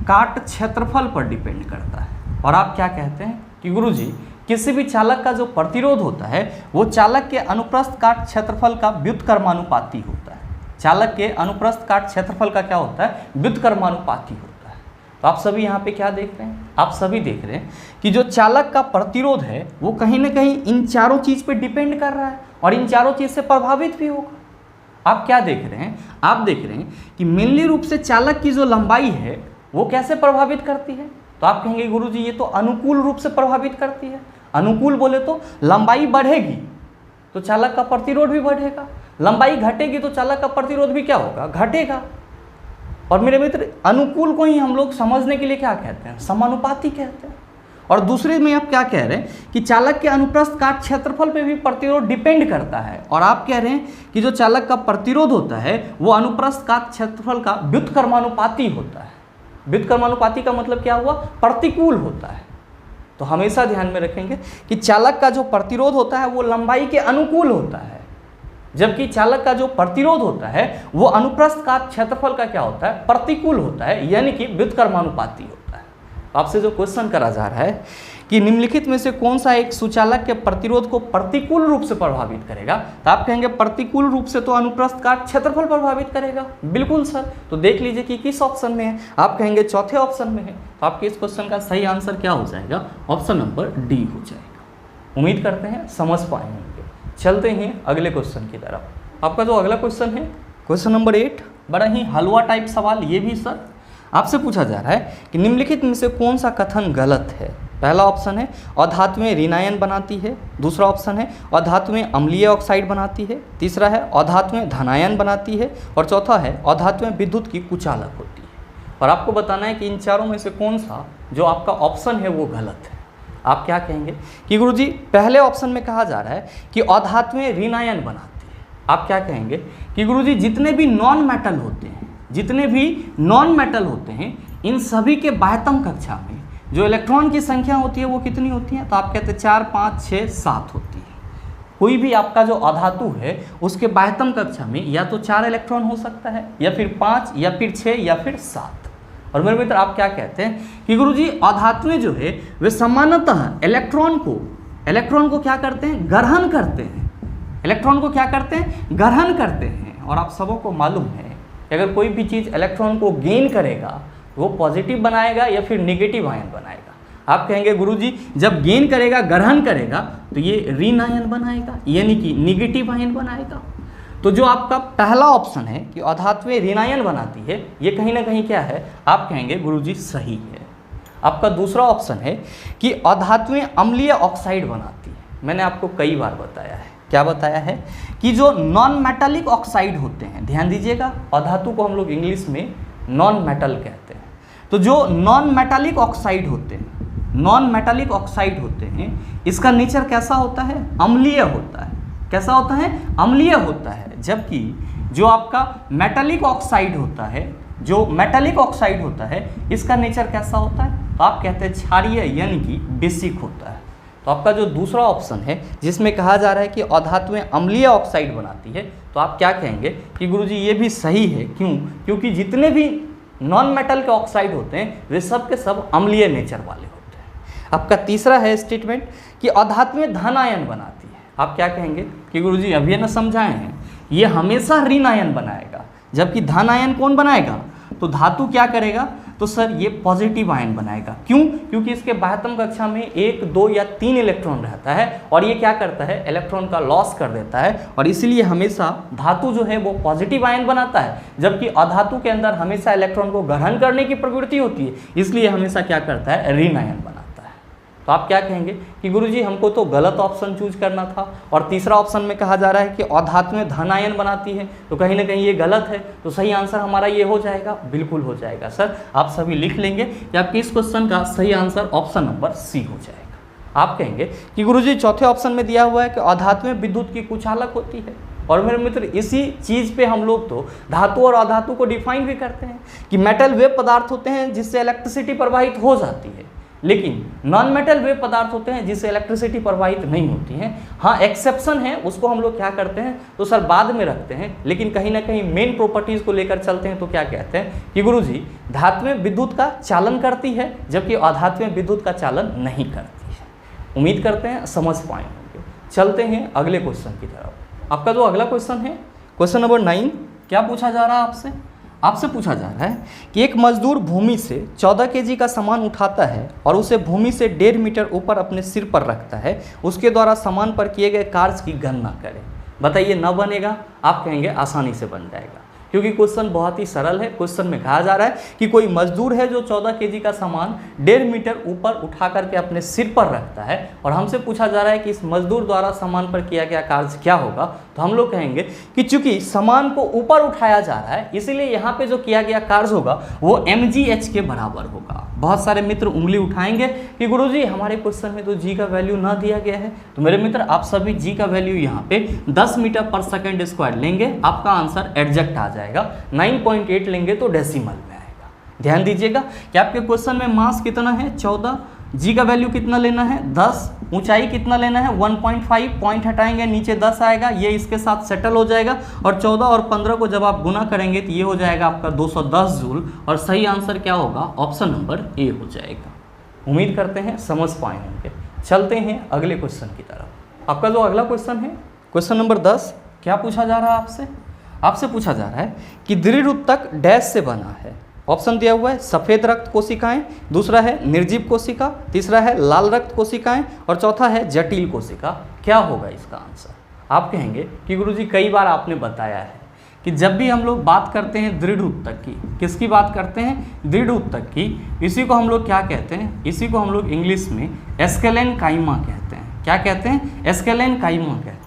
काट क्षेत्रफल पर डिपेंड करता है। और आप क्या कहते हैं कि गुरुजी किसी भी चालक का जो प्रतिरोध होता है वो चालक के अनुप्रस्थ काट क्षेत्रफल का व्युत्क्रमानुपाती होता है। चालक के अनुप्रस्थ काट क्षेत्रफल का क्या होता है? व्युत्क्रमानुपाती होता है। तो आप सभी यहाँ पे क्या देख रहे हैं? आप सभी देख रहे हैं कि जो चालक का प्रतिरोध है वो कहीं ना कहीं इन चारों चीज़ पे डिपेंड कर रहा है और इन चारों चीज़ से प्रभावित भी होगा। आप क्या देख रहे हैं? आप देख रहे हैं कि मेनली रूप से चालक की जो लंबाई है वो कैसे प्रभावित करती है? तो आप कहेंगे गुरुजी ये तो अनुकूल रूप से प्रभावित करती है। अनुकूल बोले तो लंबाई बढ़ेगी तो चालक का प्रतिरोध भी बढ़ेगा, लंबाई घटेगी तो चालक का प्रतिरोध भी क्या होगा? घटेगा। और मेरे मित्र अनुकूल को ही हम लोग समझने के लिए क्या कहते हैं? समानुपाती कहते हैं। और दूसरे में आप क्या कह रहे हैं कि चालक के अनुप्रस्थ काट क्षेत्रफल पे भी प्रतिरोध डिपेंड करता है। और आप कह रहे हैं कि जो चालक का प्रतिरोध होता है वो अनुप्रस्थ काट क्षेत्रफल का व्युत्क्रमानुपाती होता है। व्युत्क्रमानुपाती का मतलब क्या हुआ, प्रतिकूल होता है। तो हमेशा ध्यान में रखेंगे कि चालक का जो प्रतिरोध होता है वो लंबाई के अनुकूल होता है, जबकि चालक का जो प्रतिरोध होता है वो अनुप्रस्थ काट क्षेत्रफल का क्या होता है, प्रतिकूल होता है, यानी कि व्युत्क्रमानुपाती होता है। आपसे जो क्वेश्चन करा जा रहा है कि निम्नलिखित में से कौन सा एक सुचालक के प्रतिरोध को प्रतिकूल रूप से प्रभावित करेगा, तो आप कहेंगे प्रतिकूल रूप से तो अनुप्रस्थ काट क्षेत्रफल प्रभावित करेगा। बिल्कुल सर, तो देख लीजिए कि किस ऑप्शन में है, आप कहेंगे चौथे ऑप्शन में है। तो आपके इस क्वेश्चन का सही आंसर क्या हो जाएगा, ऑप्शन नंबर डी हो जाएगा। उम्मीद करते हैं समझ पाए होंगे। चलते हैं अगले क्वेश्चन की तरफ। आपका जो अगला क्वेश्चन है क्वेश्चन नंबर 8, बड़ा ही हलवा टाइप सवाल। ये भी सर आपसे पूछा जा रहा है कि निम्नलिखित में से कौन सा कथन गलत है। पहला ऑप्शन है अधातुएं ऋणायन बनाती है, दूसरा ऑप्शन है अधातुएं अम्लीय ऑक्साइड बनाती है, तीसरा है अधातुएं धनायन बनाती है, और चौथा है अधातुएं विद्युत की कुचालक होती है। और आपको बताना है कि इन चारों में से कौन सा जो आपका ऑप्शन है वो गलत है। आप क्या कहेंगे कि गुरुजी पहले ऑप्शन में कहा जा रहा है कि अधातुएं ऋणायन बनाती है। आप क्या कहेंगे कि गुरुजी जितने भी नॉन मेटल होते हैं, जितने भी नॉन मेटल होते हैं, इन सभी के बाह्यतम कक्षा में जो इलेक्ट्रॉन की संख्या होती है वो कितनी होती है, तो आप कहते हैं 4, 5, 6, 7 होती है। कोई भी आपका जो अधातु है उसके बाह्यतम कक्षा में या तो 4 इलेक्ट्रॉन हो सकता है, या फिर 5, या फिर 6, या फिर 7। और मेरे मित्र आप क्या कहते हैं कि गुरुजी अधातुएं जो है वे सामान्यतः इलेक्ट्रॉन को क्या करते हैं, ग्रहण करते हैं। इलेक्ट्रॉन को क्या करते हैं, ग्रहण करते हैं। और आप सबों को मालूम है कि अगर कोई भी चीज़ इलेक्ट्रॉन को गेन करेगा वो पॉजिटिव बनाएगा या फिर नेगेटिव आयन बनाएगा। आप कहेंगे गुरुजी जब गेन करेगा, ग्रहण करेगा, तो ये ऋण आयन बनाएगा, यानी कि नेगेटिव आयन बनाएगा। तो जो आपका पहला ऑप्शन है कि अधातुएं ऋणायन बनाती है, ये कहीं ना कहीं क्या है, आप कहेंगे गुरुजी सही है। आपका दूसरा ऑप्शन है कि अधातुएं अम्लीय ऑक्साइड बनाती है। मैंने आपको कई बार बताया है, क्या बताया है कि जो नॉन मेटालिक ऑक्साइड होते हैं, ध्यान दीजिएगा, अधातु को हम लोग इंग्लिश में नॉन मेटल कहते हैं। तो जो नॉन मेटालिक ऑक्साइड होते हैं, नॉन मेटालिक ऑक्साइड होते हैं, इसका नेचर कैसा होता है, अम्लीय होता है। कैसा होता है, अम्लीय होता है। जबकि जो आपका मेटालिक ऑक्साइड होता है, जो मेटालिक ऑक्साइड होता है, इसका नेचर कैसा होता है, तो आप कहते हैं क्षारीय, यानी कि बेसिक होता है। तो आपका जो दूसरा ऑप्शन है जिसमें कहा जा रहा है कि अधातुएं अम्लीय ऑक्साइड बनाती है, तो आप क्या कहेंगे कि गुरुजी ये भी सही है। क्यों, क्योंकि जितने भी नॉन मेटल के ऑक्साइड होते हैं वे सब के सब अम्लीय नेचर वाले होते हैं। आपका तीसरा है स्टेटमेंट कि अधातुएं धन आयन बनाती है। आप क्या कहेंगे कि गुरुजी अभी न समझाए हैं, ये हमेशा ऋण आयन बनाएगा, जबकि धन आयन कौन बनाएगा, तो धातु क्या करेगा, तो सर ये पॉजिटिव आयन बनाएगा। क्यों, क्योंकि इसके बाह्यतम कक्षा में 1, 2 या 3 इलेक्ट्रॉन रहता है, और ये क्या करता है, इलेक्ट्रॉन का लॉस कर देता है, और इसलिए हमेशा धातु जो है वो पॉजिटिव आयन बनाता है, जबकि अधातु के अंदर हमेशा इलेक्ट्रॉन को ग्रहण करने की प्रवृत्ति होती है, इसलिए हमेशा क्या करता है, ऋण आयन बनाता है। तो आप क्या कहेंगे कि गुरुजी हमको तो गलत ऑप्शन चूज करना था, और तीसरा ऑप्शन में कहा जा रहा है कि अधातुएं धन आयन बनाती है, तो कहीं ना कहीं ये गलत है। तो सही आंसर हमारा ये हो जाएगा, बिल्कुल हो जाएगा सर। आप सभी लिख लेंगे कि आपके इस क्वेश्चन का सही आंसर ऑप्शन नंबर सी हो जाएगा। आप कहेंगे कि गुरुजी चौथे ऑप्शन में दिया हुआ है कि अधातुएं विद्युत की कुचालक होती है। और मेरे मित्र इसी चीज़ पे हम लोग तो धातु और अधातु को डिफाइन भी करते हैं कि मेटल वे पदार्थ होते हैं जिससे इलेक्ट्रिसिटी प्रवाहित हो जाती है, लेकिन नॉन मेटल वे पदार्थ होते हैं जिससे इलेक्ट्रिसिटी प्रवाहित नहीं होती है। हाँ, एक्सेप्शन है, उसको हम लोग क्या करते हैं, तो सर बाद में रखते हैं, लेकिन कहीं ना कहीं मेन प्रॉपर्टीज़ को लेकर चलते हैं। तो क्या कहते हैं कि गुरुजी धातुएं विद्युत का चालन करती है, जबकि अधातुएं विद्युत का चालन नहीं करती है। उम्मीद करते हैं समझ पाए होंगे। चलते हैं अगले क्वेश्चन की तरफ। आपका जो अगला क्वेश्चन है क्वेश्चन नंबर 9, क्या पूछा जा रहा है आपसे, आपसे पूछा जा रहा है कि एक मजदूर भूमि से 14 केजी का सामान उठाता है और उसे भूमि से 1.5 मीटर ऊपर अपने सिर पर रखता है। उसके द्वारा सामान पर किए गए कार्य की गणना करें। बताइए न बनेगा, आप कहेंगे आसानी से बन जाएगा, क्योंकि क्वेश्चन बहुत ही सरल है। क्वेश्चन में कहा जा रहा है कि कोई मजदूर है जो 14 केजी का सामान 1.5 मीटर ऊपर उठा करके अपने सिर पर रखता है, और हमसे पूछा जा रहा है कि इस मजदूर द्वारा सामान पर किया गया कार्य क्या होगा। तो हम लोग कहेंगे कि चूंकि सामान को ऊपर उठाया जा रहा है, इसलिए यहाँ पे जो किया गया कार्य होगा वो mgh के बराबर होगा। बहुत सारे मित्र उंगली उठाएंगे कि गुरुजी हमारे क्वेश्चन में तो जी का वैल्यू ना दिया गया है। तो मेरे मित्र आप सभी जी का वैल्यू यहाँ पे 10 मीटर पर सेकेंड स्क्वायर लेंगे, आपका आंसर एग्जैक्ट आ जाएगा। 9.8 लेंगे तो डेसिमल में आएगा। ध्यान दीजिएगा कि आपके क्वेश्चन में मास कितना है 14, जी का वैल्यू कितना लेना है 10, ऊंचाई कितना लेना है 1.5, पॉइंट हटाएंगे नीचे 10 आएगा, ये इसके साथ सेटल हो जाएगा और 14 और 15 को जब आप गुना करेंगे तो ये हो जाएगा आपका 210 जूल और सही आंसर क्या होगा ऑप्शन नंबर ए हो जाएगा। उम्मीद करते हैं समझ पाए होंगे। चलते हैं अगले क्वेश्चन की तरफ। आपका जो अगला क्वेश्चन है क्वेश्चन नंबर 10, क्या पूछा जा रहा है आपसे पूछा जा रहा है कि दृढ़ ऊतक डैश से बना है। ऑप्शन दिया हुआ है सफ़ेद रक्त कोशिकाएं, दूसरा है निर्जीव कोशिका, तीसरा है लाल रक्त कोशिकाएं और चौथा है जटिल कोशिका। क्या होगा इसका आंसर? आप कहेंगे कि गुरुजी कई बार आपने बताया है कि जब भी हम लोग बात करते हैं दृढ़ ऊतक की, किसकी बात करते हैं दृढ़ ऊतक की, इसी को हम लोग क्या कहते हैं, इसी को हम लोग इंग्लिश में एस्केलेन काइमा कहते हैं। क्या कहते हैं? एस्केलेन काइमा कहते हैं।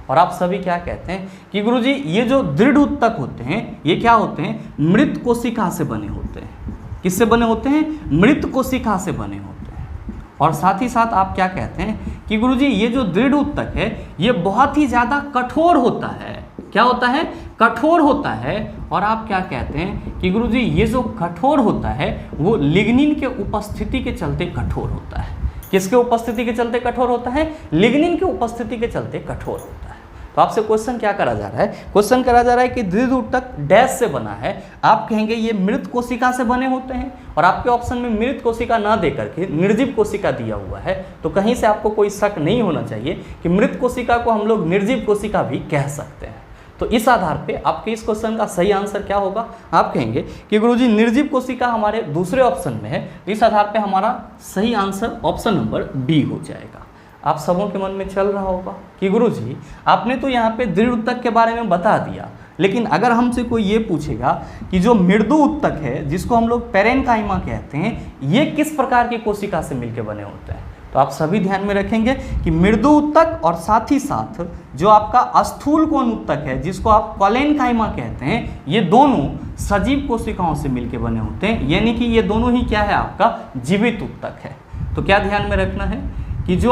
और आप सभी क्या कहते हैं कि गुरुजी ये जो दृढ़ ऊतक होते हैं ये क्या होते हैं? मृत कोशिका से बने होते हैं। किससे बने होते हैं? मृत कोशिका से बने होते हैं। और साथ ही साथ आप क्या कहते हैं कि गुरुजी ये जो दृढ़ ऊतक है ये बहुत ही ज़्यादा कठोर होता है। क्या होता है? कठोर होता है। और आप क्या कहते हैं कि गुरुजी ये जो कठोर होता है वो लिग्निन के उपस्थिति के चलते कठोर होता है। किसके उपस्थिति के चलते कठोर होता है? लिग्निन के उपस्थिति के चलते कठोर होता है। तो आपसे क्वेश्चन क्या करा जा रहा है? क्वेश्चन करा जा रहा है कि दृढ़ ऊतक डैश से बना है। आप कहेंगे ये मृत कोशिका से बने होते हैं और आपके ऑप्शन में मृत कोशिका ना देकर के निर्जीव कोशिका दिया हुआ है, तो कहीं से आपको कोई शक नहीं होना चाहिए कि मृत कोशिका को हम लोग निर्जीव कोशिका भी कह सकते हैं। तो इस आधार पे आपके इस क्वेश्चन का सही आंसर क्या होगा? आप कहेंगे कि गुरुजी निर्जीव कोशिका हमारे दूसरे ऑप्शन में है, इस आधार पे हमारा सही आंसर ऑप्शन नंबर बी हो जाएगा। आप सबों के मन में चल रहा होगा कि गुरुजी आपने तो यहाँ पे दृढ़ ऊतक के बारे में बता दिया, लेकिन अगर हमसे कोई ये पूछेगा कि जो मृदु ऊतक है जिसको हम लोग पेरेन्काइमा कहते हैं, ये किस प्रकार की कोशिका से मिलकर बने होते हैं, तो आप सभी ध्यान में रखेंगे कि मृदु ऊतक और साथ ही साथ जो आपका स्थूल कोण ऊतक है जिसको आप कोलेनकाइमा कहते हैं, ये दोनों सजीव कोशिकाओं से मिलकर बने होते हैं। यानी कि ये दोनों ही क्या है? आपका जीवित ऊतक है। तो क्या ध्यान में रखना है कि जो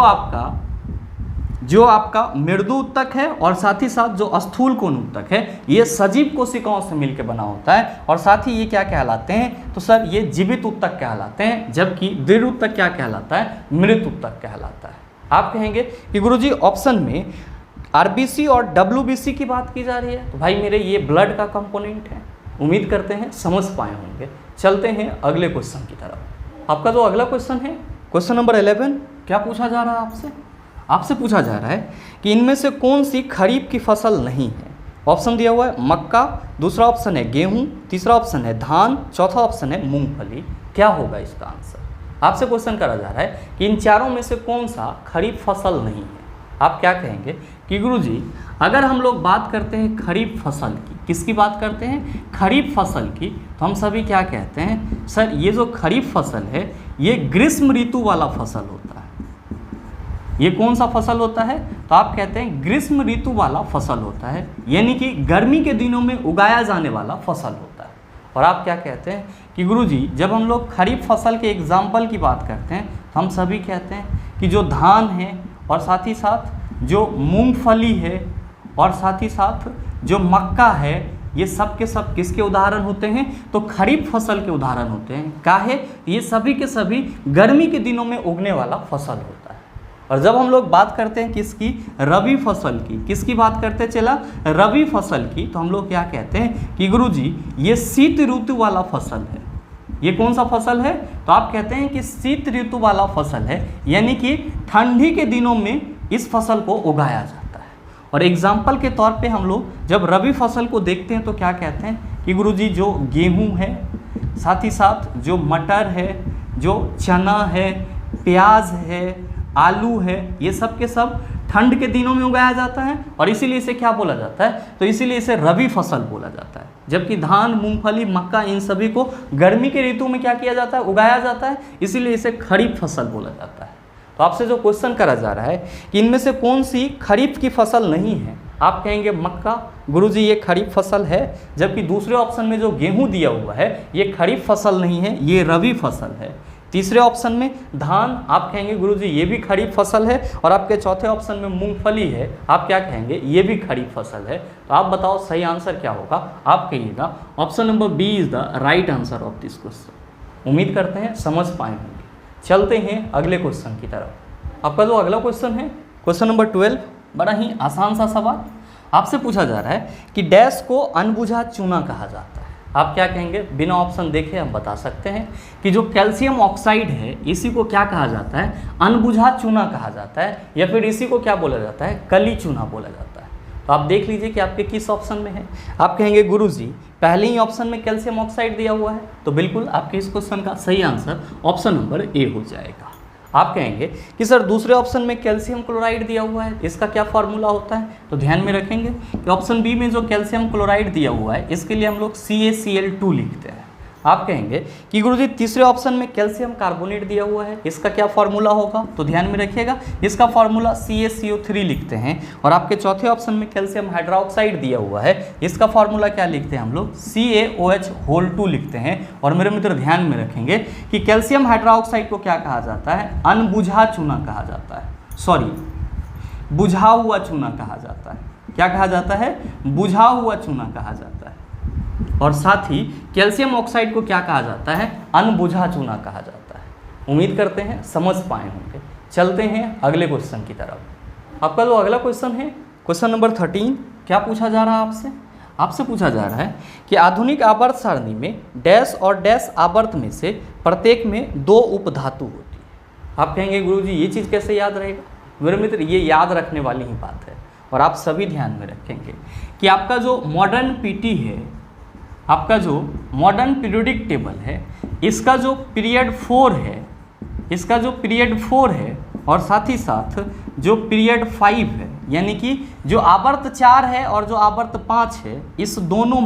आपका मृदु ऊतक है और साथ ही साथ जो स्थूल कोण ऊतक है ये सजीव कोशिकाओं से मिलकर बना होता है और साथ ही ये क्या कहलाते हैं? तो सर ये जीवित ऊतक कहलाते हैं, जबकि दृढ़ ऊतक क्या कहलाता है? मृत ऊतक कहलाता है। आप कहेंगे कि गुरुजी ऑप्शन में आरबीसी और डब्ल्यूबीसी की बात की जा रही है, तो भाई मेरे ये ब्लड का कंपोनेंट है। उम्मीद करते हैं समझ पाए होंगे। चलते हैं अगले क्वेश्चन की तरफ। आपका जो अगला क्वेश्चन है क्वेश्चन नंबर 11, क्या पूछा जा रहा है आपसे पूछा जा रहा है कि इनमें से कौन सी खरीफ की फसल नहीं है। ऑप्शन दिया हुआ है मक्का, दूसरा ऑप्शन है गेहूं, तीसरा ऑप्शन है धान, चौथा ऑप्शन है मूंगफली। क्या होगा इसका आंसर? आपसे क्वेश्चन करा जा रहा है कि इन चारों में से कौन सा खरीफ फसल नहीं है। आप क्या कहेंगे कि गुरुजी अगर हम लोग बात करते हैं खरीफ फसल की, किसकी बात करते हैं? खरीफ फसल की, तो हम सभी क्या कहते हैं? सर ये जो खरीफ फसल है ये ग्रीष्म ऋतु वाला फसल होता है। ये कौन सा फसल होता है? तो आप कहते हैं ग्रीष्म ऋतु वाला फसल होता है, यानी कि गर्मी के दिनों में उगाया जाने वाला फसल होता है। और आप क्या कहते हैं कि गुरुजी जब हम लोग खरीफ फसल के एग्जाम्पल की बात करते हैं तो हम सभी कहते हैं कि जो धान है और साथ ही साथ जो मूंगफली है और साथ ही साथ जो मक्का है, ये सब के सब किसके उदाहरण होते हैं? तो खरीफ फसल के उदाहरण होते हैं। काहे? ये सभी के सभी गर्मी के दिनों में उगने वाला फसल होता है। और जब हम लोग बात करते हैं किसकी? रबी फसल की। किसकी बात करते चला? रबी फसल की। तो हम लोग क्या कहते हैं कि गुरुजी ये शीत ऋतु वाला फसल है। ये कौन सा फसल है? तो आप कहते हैं कि शीत ऋतु वाला फसल है, यानी कि ठंडी के दिनों में इस फसल को उगाया जाता है। और एग्जाम्पल के तौर पे हम लोग जब रबी फसल को देखते हैं तो क्या कहते हैं कि गुरुजी जो गेहूं है, साथ ही साथ जो मटर है, जो चना है, प्याज है, आलू है, ये सब के सब ठंड के दिनों में उगाया जाता है और इसीलिए इसे क्या बोला जाता है? तो इसीलिए इसे रबी फसल बोला जाता है। जबकि धान, मूंगफली, मक्का इन सभी को गर्मी के ऋतु में क्या किया जाता है? उगाया जाता है, इसीलिए इसे खरीफ फसल बोला जाता है। तो आपसे जो क्वेश्चन करा जा रहा है कि इनमें से कौन सी खरीफ की फसल नहीं है, आप कहेंगे मक्का। गुरुजी ये खरीफ फसल है, जबकि दूसरे ऑप्शन में जो गेहूं दिया हुआ है ये खरीफ फसल नहीं है, ये रबी फसल है। तीसरे ऑप्शन में धान, आप कहेंगे गुरुजी ये भी खरीफ फसल है। और आपके चौथे ऑप्शन में मूंगफली है, आप क्या कहेंगे, ये भी खरीफ फसल है। तो आप बताओ सही आंसर क्या होगा। आप कहिएगा option number B is the right answer of this question. उम्मीद करते हैं समझ पाए होंगे। चलते हैं अगले क्वेश्चन की तरफ। आपका जो अगला क्वेश्चन है क्वेश्चन नंबर 12, बड़ा ही आसान सा सवाल। आपसे पूछा जा रहा है कि डैश को अनबुझा चूना कहा जाता है। आप क्या कहेंगे, बिना ऑप्शन देखे हम बता सकते हैं कि जो कैल्शियम ऑक्साइड है इसी को क्या कहा जाता है, अनबुझा चूना कहा जाता है, या फिर इसी को क्या बोला जाता है, कली चूना बोला जाता है। तो आप देख लीजिए कि आपके किस ऑप्शन में है। आप कहेंगे गुरुजी पहले ही ऑप्शन में कैल्शियम ऑक्साइड दिया हुआ है, तो बिल्कुल आपके इस क्वेश्चन का सही आंसर ऑप्शन नंबर ए हो जाएगा। आप कहेंगे कि सर दूसरे ऑप्शन में कैल्शियम क्लोराइड दिया हुआ है, इसका क्या फार्मूला होता है। तो ध्यान में रखेंगे कि ऑप्शन बी में जो कैल्शियम क्लोराइड दिया हुआ है इसके लिए हम लोग CaCl2 लिखते हैं। आप कहेंगे कि गुरुजी तीसरे ऑप्शन में कैल्शियम कार्बोनेट दिया हुआ है, इसका क्या फार्मूला होगा। तो ध्यान में रखिएगा इसका फार्मूला CaCO3 लिखते हैं। और आपके चौथे ऑप्शन में कैल्शियम हाइड्रोक्साइड दिया हुआ है, इसका फार्मूला क्या लिखते हैं हम लोग, CaOH2 लिखते हैं। और मेरे मित्र ध्यान में रखेंगे कि कैल्शियम हाइड्रोक्साइड को क्या कहा जाता है, अनबुझा चूना कहा जाता है, सॉरी बुझा हुआ चूना कहा जाता है। क्या कहा जाता है, बुझा हुआ चूना कहा जाता है। और साथ ही कैल्शियम ऑक्साइड को क्या कहा जाता है, अनबुझा चूना कहा जाता है। उम्मीद करते हैं समझ पाए होंगे। चलते हैं अगले क्वेश्चन की तरफ। आपका जो अगला क्वेश्चन है क्वेश्चन नंबर 13, क्या पूछा जा रहा है आपसे। आपसे पूछा जा रहा है कि आधुनिक आवर्त सारणी में डैश और डैश आवर्त में से प्रत्येक में 2 उपधातु होती है। आप कहेंगे गुरुजी ये चीज़ कैसे याद रहेगा। मेरे मित्र ये याद रखने वाली ही बात है। और आप सभी ध्यान में रखेंगे कि आपका जो मॉडर्न पीटी है, आपका जो मॉडर्न पीरियोडिक टेबल है, इसका जो पीरियड 4 है, इसका जो पीरियड 4 है और साथ ही साथ जो पीरियड 5 है, यानी कि जो आवर्त 4 है और जो आवर्त 5 है, इस दोनों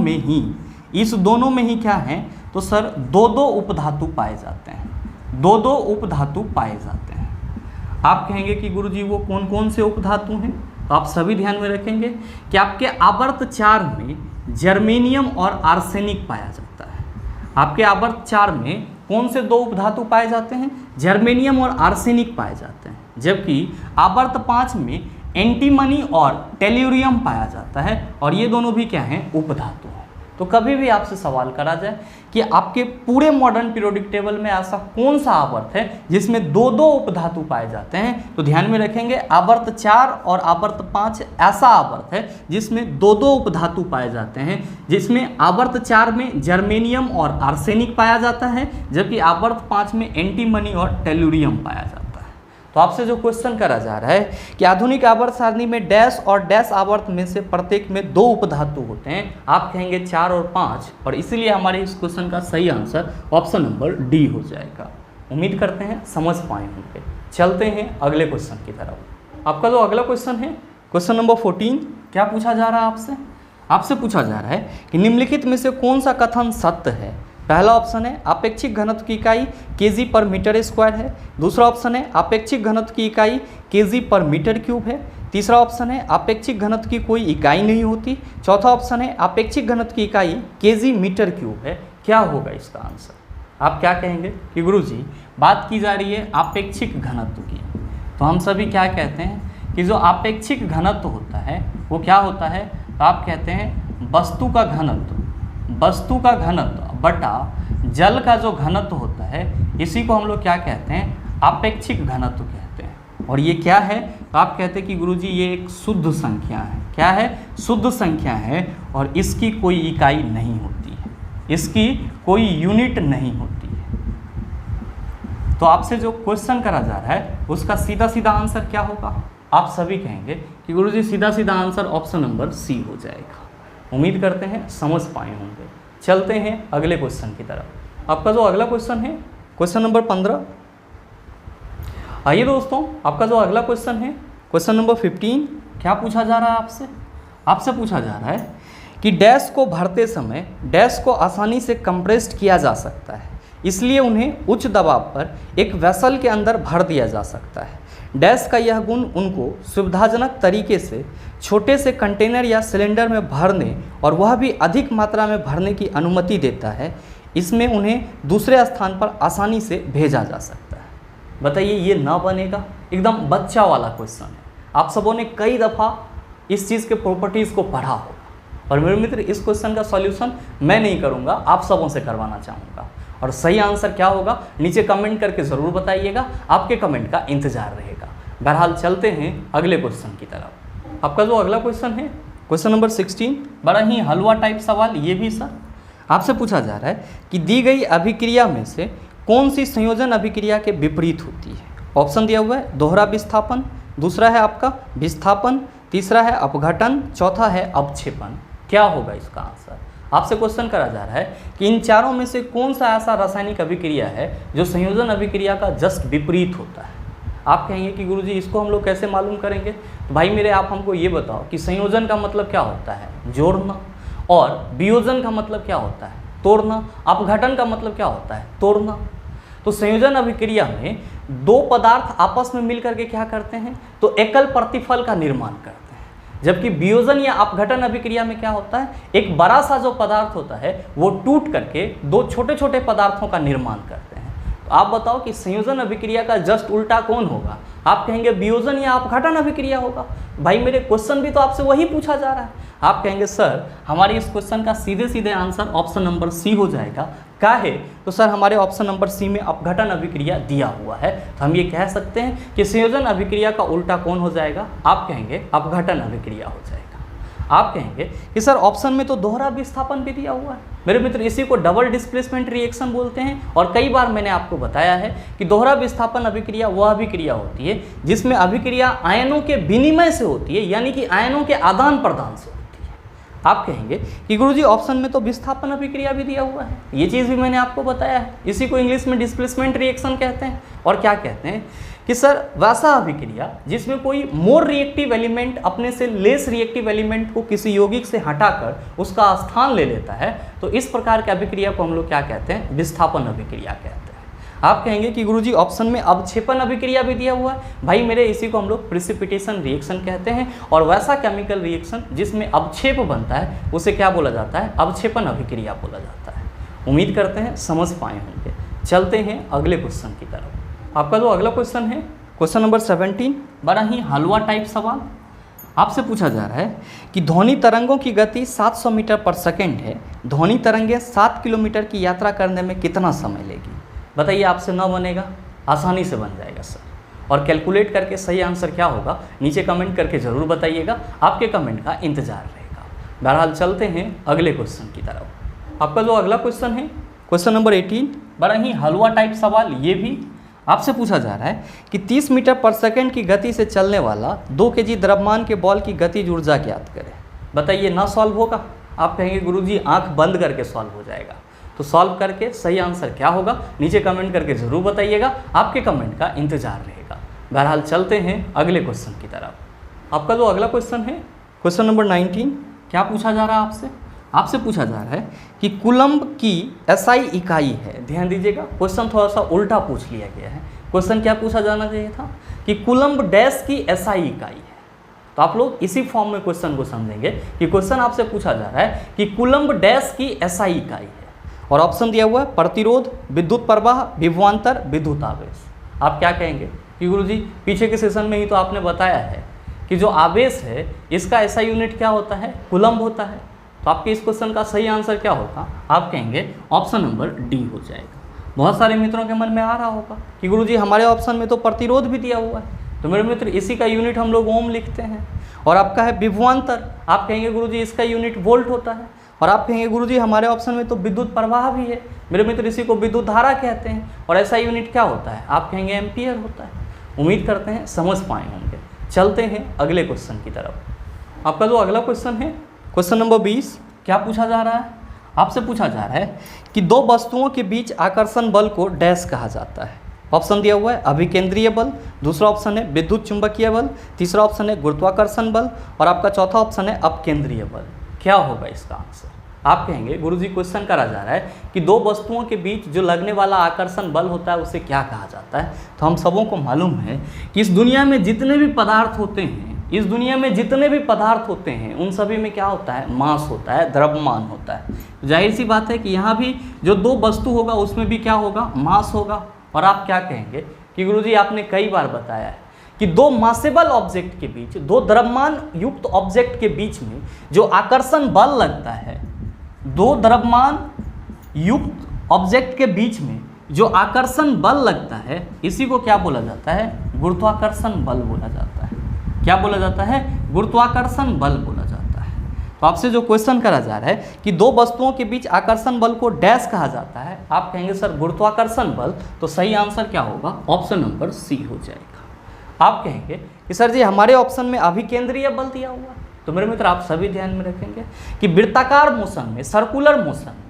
में ही क्या है, तो सर 2-2 उपधातु पाए जाते हैं। 2-2 उपधातु पाए जाते हैं। आप कहेंगे कि गुरुजी वो कौन कौन से उपधातु हैं। तो आप सभी ध्यान में रखेंगे कि आपके आवर्त 4 में जर्मेनियम और आर्सेनिक पाया जाता है। आपके आवर्त 4 में कौन से 2 उपधातु पाए जाते हैं, जर्मेनियम और आर्सेनिक पाए जाते हैं। जबकि आवर्त 5 में एंटीमनी और टेल्यूरियम पाया जाता है। और ये दोनों भी क्या हैं, उपधातु हैं। तो कभी भी आपसे सवाल करा जाए कि आपके पूरे मॉडर्न पीरियोडिक टेबल में ऐसा कौन सा आवर्त है जिसमें 2-2 उपधातु पाए जाते हैं, तो ध्यान में रखेंगे आवर्त 4 और आवर्त 5 ऐसा आवर्त है जिसमें 2-2 उपधातु पाए जाते हैं, जिसमें आवर्त 4 में जर्मेनियम और आर्सेनिक पाया जाता है, जबकि आवर्त 5 में एंटीमनी और टेल्यूरियम पाया जाता है। तो आपसे जो क्वेश्चन करा जा रहा है कि आधुनिक आवर्त सारणी में डैश और डैश आवर्त में से प्रत्येक में 2 उपधातु होते हैं। आप कहेंगे 4 और 5, और इसीलिए हमारे इस क्वेश्चन का सही आंसर ऑप्शन नंबर डी हो जाएगा। उम्मीद करते हैं समझ पाए होंगे। चलते हैं अगले क्वेश्चन की तरफ। आपका जो अगला क्वेश्चन है क्वेश्चन नंबर 14, क्या पूछा जा रहा है आपसे। आपसे पूछा जा रहा है कि निम्नलिखित में से कौन सा कथन सत्य है। पहला ऑप्शन है अपेक्षिक घनत्व की इकाई केजी पर मीटर स्क्वायर है। दूसरा ऑप्शन है अपेक्षिक घनत्व की इकाई केजी पर मीटर क्यूब है। तीसरा ऑप्शन है अपेक्षिक घनत्व की कोई इकाई नहीं होती। चौथा ऑप्शन है अपेक्षिक घनत्व की इकाई केजी मीटर क्यूब है। क्या होगा इसका आंसर। आप क्या कहेंगे कि गुरुजी बात की जा रही है अपेक्षिक घनत्व की, तो हम सभी क्या कहते हैं कि जो अपेक्षिक घनत्व होता है वो क्या होता है, तो आप कहते हैं वस्तु का घनत्व बटा जल का जो घनत्व होता है, इसी को हम लोग क्या कहते हैं, अपेक्षिक घनत्व कहते हैं। और ये क्या है, तो आप कहते हैं कि गुरुजी ये एक शुद्ध संख्या है। क्या है, शुद्ध संख्या है और इसकी कोई इकाई नहीं होती है, इसकी कोई यूनिट नहीं होती है। तो आपसे जो क्वेश्चन करा जा रहा है उसका सीधा सीधा आंसर क्या होगा। आप सभी कहेंगे कि गुरुजी सीधा सीधा आंसर ऑप्शन नंबर सी हो जाएगा। उम्मीद करते हैं समझ पाए होंगे। चलते हैं अगले क्वेश्चन की तरफ। आपका जो अगला क्वेश्चन है क्वेश्चन नंबर 15। आइए दोस्तों, आपका जो अगला क्वेश्चन है क्वेश्चन नंबर 15, क्या पूछा जा रहा है आपसे। आपसे पूछा जा रहा है कि डैश को भरते समय डैश को आसानी से कंप्रेस्ड किया जा सकता है, इसलिए उन्हें उच्च दबाव पर एक वेसल के अंदर भर दिया जा सकता है। डैश का यह गुण उनको सुविधाजनक तरीके से छोटे से कंटेनर या सिलेंडर में भरने और वह भी अधिक मात्रा में भरने की अनुमति देता है। इसमें उन्हें दूसरे स्थान पर आसानी से भेजा जा सकता है। बताइए ये ना बनेगा? एकदम बच्चा वाला क्वेश्चन है। आप सबों ने कई दफ़ा इस चीज़ के प्रॉपर्टीज़ को पढ़ा होगा। और मेरे मित्र, इस क्वेश्चन का सॉल्यूशन मैं नहीं करूँगा, आप सबों से करवाना चाहूँगा। और सही आंसर क्या होगा नीचे कमेंट करके ज़रूर बताइएगा, आपके कमेंट का इंतजार रहेगा। बहरहाल चलते हैं अगले क्वेश्चन की तरफ। आपका जो अगला क्वेश्चन है क्वेश्चन नंबर 16, बड़ा ही हलवा टाइप सवाल। ये भी सर आपसे पूछा जा रहा है कि दी गई अभिक्रिया में से कौन सी संयोजन अभिक्रिया के विपरीत होती है। ऑप्शन दिया हुआ है दोहरा विस्थापन, दूसरा है आपका विस्थापन, तीसरा है अपघटन, चौथा है अवक्षेपण। क्या होगा इसका आंसर? आपसे क्वेश्चन करा जा रहा है कि इन चारों में से कौन सा ऐसा रासायनिक अभिक्रिया है जो संयोजन अभिक्रिया का जस्ट विपरीत होता है। आप कहेंगे कि गुरुजी इसको हम लोग कैसे मालूम करेंगे? तो भाई मेरे, आप हमको ये बताओ कि संयोजन का मतलब क्या होता है? जोड़ना। और वियोजन का मतलब क्या होता है? तोड़ना। अपघटन का मतलब क्या होता है? तोड़ना। तो संयोजन अभिक्रिया में दो पदार्थ आपस में मिलकर के क्या करते हैं? तो एकल प्रतिफल का निर्माण करते हैं। जबकि वियोजन या अपघटन अभिक्रिया में क्या होता है? एक बड़ा सा जो पदार्थ होता है वो टूट करके दो छोटे छोटे पदार्थों का निर्माण करते हैं। तो आप बताओ कि संयोजन अभिक्रिया का जस्ट उल्टा कौन होगा? आप कहेंगे वियोजन या अपघटन अभिक्रिया होगा। भाई मेरे, क्वेश्चन भी तो आपसे वही पूछा जा रहा है। आप कहेंगे सर हमारे इस क्वेश्चन का सीधे सीधे आंसर ऑप्शन नंबर सी हो जाएगा। काहे? तो सर हमारे ऑप्शन नंबर सी में अपघटन अभिक्रिया दिया हुआ है, तो हम ये कह सकते हैं कि संयोजन अभिक्रिया का उल्टा कौन हो जाएगा? आप कहेंगे अपघटन अभिक्रिया हो जाएगा। आप कहेंगे कि सर ऑप्शन में तो दोहरा विस्थापन भी दिया हुआ है। मेरे मित्र, इसी को डबल डिस्प्लेसमेंट रिएक्शन बोलते हैं। और कई बार मैंने आपको बताया है कि दोहरा विस्थापन अभिक्रिया वह अभिक्रिया होती है जिसमें अभिक्रिया आयनों के विनिमय से होती है, यानी कि आयनों के आदान प्रदान से होती है। आप कहेंगे कि गुरुजी ऑप्शन में तो विस्थापन अभिक्रिया भी दिया हुआ है, ये चीज़ भी मैंने आपको बताया है। इसी को इंग्लिश में डिस्प्लेसमेंट रिएक्शन कहते हैं। और क्या कहते हैं कि सर वैसा अभिक्रिया जिसमें कोई मोर रिएक्टिव एलिमेंट अपने से लेस रिएक्टिव एलिमेंट को किसी यौगिक से हटाकर उसका स्थान ले लेता है, तो इस प्रकार की अभिक्रिया को हम लोग क्या कहते हैं? विस्थापन अभिक्रिया कहते हैं। आप कहेंगे कि गुरुजी ऑप्शन में अवक्षेपण अभिक्रिया भी दिया हुआ है। भाई मेरे, इसी को हम लोग प्रिसिपिटेशन रिएक्शन कहते हैं। और वैसा केमिकल रिएक्शन जिसमें अवक्षेप बनता है उसे क्या बोला जाता है? अवक्षेपण अभिक्रिया बोला जाता है। उम्मीद करते हैं समझ पाए होंगे। चलते हैं अगले क्वेश्चन की तरफ। आपका जो अगला क्वेश्चन है क्वेश्चन नंबर 17, बड़ा ही हलवा टाइप सवाल। आपसे पूछा जा रहा है कि ध्वनि तरंगों की गति 700 मीटर पर सेकेंड है, ध्वनि तरंगें 7 किलोमीटर की यात्रा करने में कितना समय लेगी? बताइए, आपसे न बनेगा? आसानी से बन जाएगा सर। और कैलकुलेट करके सही आंसर क्या होगा नीचे कमेंट करके ज़रूर बताइएगा, आपके कमेंट का इंतजार रहेगा। बहरहाल चलते हैं अगले क्वेश्चन की तरफ। आपका जो अगला क्वेश्चन है क्वेश्चन नंबर 18, बड़ा ही हलवा टाइप सवाल। ये भी आपसे पूछा जा रहा है कि 30 मीटर पर सेकंड की गति से चलने वाला 2 kg द्रव्यमान के बॉल की गतिज ऊर्जा ज्ञात करें। बताइए ना सॉल्व होगा? आप कहेंगे गुरुजी आंख बंद करके सॉल्व हो जाएगा। तो सॉल्व करके सही आंसर क्या होगा नीचे कमेंट करके ज़रूर बताइएगा, आपके कमेंट का इंतजार रहेगा। बहरहाल चलते हैं अगले क्वेश्चन की तरफ। आपका जो अगला क्वेश्चन है क्वेश्चन नंबर 19, क्या पूछा जा रहा है आपसे? आपसे पूछा जा रहा है कि कूलम्ब की एसआई इकाई है। ध्यान दीजिएगा, क्वेश्चन थोड़ा सा उल्टा पूछ लिया गया है। क्वेश्चन क्या पूछा जाना चाहिए था कि कूलम्ब डैश की एसआई इकाई है। तो आप लोग इसी फॉर्म में क्वेश्चन को समझेंगे कि क्वेश्चन आपसे पूछा जा रहा है कि कूलम्ब डैश की एसआई इकाई है। और ऑप्शन दिया हुआ है प्रतिरोध, विद्युत प्रवाह, विभवांतर, विद्युत आवेश। आप क्या कहेंगे कि गुरुजी पीछे के सेशन में ही तो आपने बताया है कि जो आवेश है इसका एसआई यूनिट क्या होता है? कूलम्ब होता है। तो आपके इस क्वेश्चन का सही आंसर क्या होगा? आप कहेंगे ऑप्शन नंबर डी हो जाएगा। बहुत सारे मित्रों के मन में आ रहा होगा कि गुरुजी हमारे ऑप्शन में तो प्रतिरोध भी दिया हुआ है। तो मेरे मित्र, इसी का यूनिट हम लोग ओम लिखते हैं। और आपका है विभवांतर, आप कहेंगे गुरुजी इसका यूनिट वोल्ट होता है। और आप कहेंगे गुरुजी हमारे ऑप्शन में तो विद्युत प्रवाह भी है। मेरे मित्र, इसी को विद्युत धारा कहते हैं। और ऐसा यूनिट क्या होता है? आप कहेंगे एम्पियर होता है। उम्मीद करते हैं समझ पाए होंगे। चलते हैं अगले क्वेश्चन की तरफ। आपका जो अगला क्वेश्चन है क्वेश्चन नंबर 20, क्या पूछा जा रहा है? आपसे पूछा जा रहा है कि दो वस्तुओं के बीच आकर्षण बल को डैश कहा जाता है। ऑप्शन दिया हुआ है अभिकेंद्रीय बल, दूसरा ऑप्शन है विद्युत चुंबकीय बल, तीसरा ऑप्शन है गुरुत्वाकर्षण बल और आपका चौथा ऑप्शन है अपकेंद्रीय बल। क्या होगा इसका आंसर? आप कहेंगे गुरुजी क्वेश्चन करा जा रहा है कि दो वस्तुओं के बीच जो लगने वाला आकर्षण बल होता है उसे क्या कहा जाता है? तो हम सबों को मालूम है कि इस दुनिया में जितने भी पदार्थ होते हैं इस दुनिया में जितने भी पदार्थ होते हैं उन सभी में क्या होता है, मास होता है, द्रव्यमान होता है। जाहिर सी बात है कि यहाँ भी जो दो वस्तु होगा उसमें भी क्या होगा, मास होगा। और आप क्या कहेंगे कि गुरुजी आपने कई बार बताया है कि दो मासेबल ऑब्जेक्ट के बीच, दो द्रव्यमान युक्त ऑब्जेक्ट के बीच में जो आकर्षण बल लगता है, दो द्रव्यमान युक्त ऑब्जेक्ट के बीच में जो आकर्षण बल लगता है, इसी को क्या बोला जाता है, गुरुत्वाकर्षण बल बोला जाता है। क्या बोला जाता है, गुरुत्वाकर्षण बल बोला जाता है। तो आपसे जो क्वेश्चन करा जा रहा है कि दो वस्तुओं के बीच आकर्षण बल को डैश कहा जाता है, आप कहेंगे सर गुरुत्वाकर्षण बल, तो सही आंसर क्या होगा, ऑप्शन नंबर सी हो जाएगा। आप कहेंगे कि सर जी हमारे ऑप्शन में अभिकेंद्रीय बल दिया हुआ है, तो मेरे मित्र आप सभी ध्यान में रखेंगे कि वृत्ताकार मोशन में, सर्कुलर मोशन में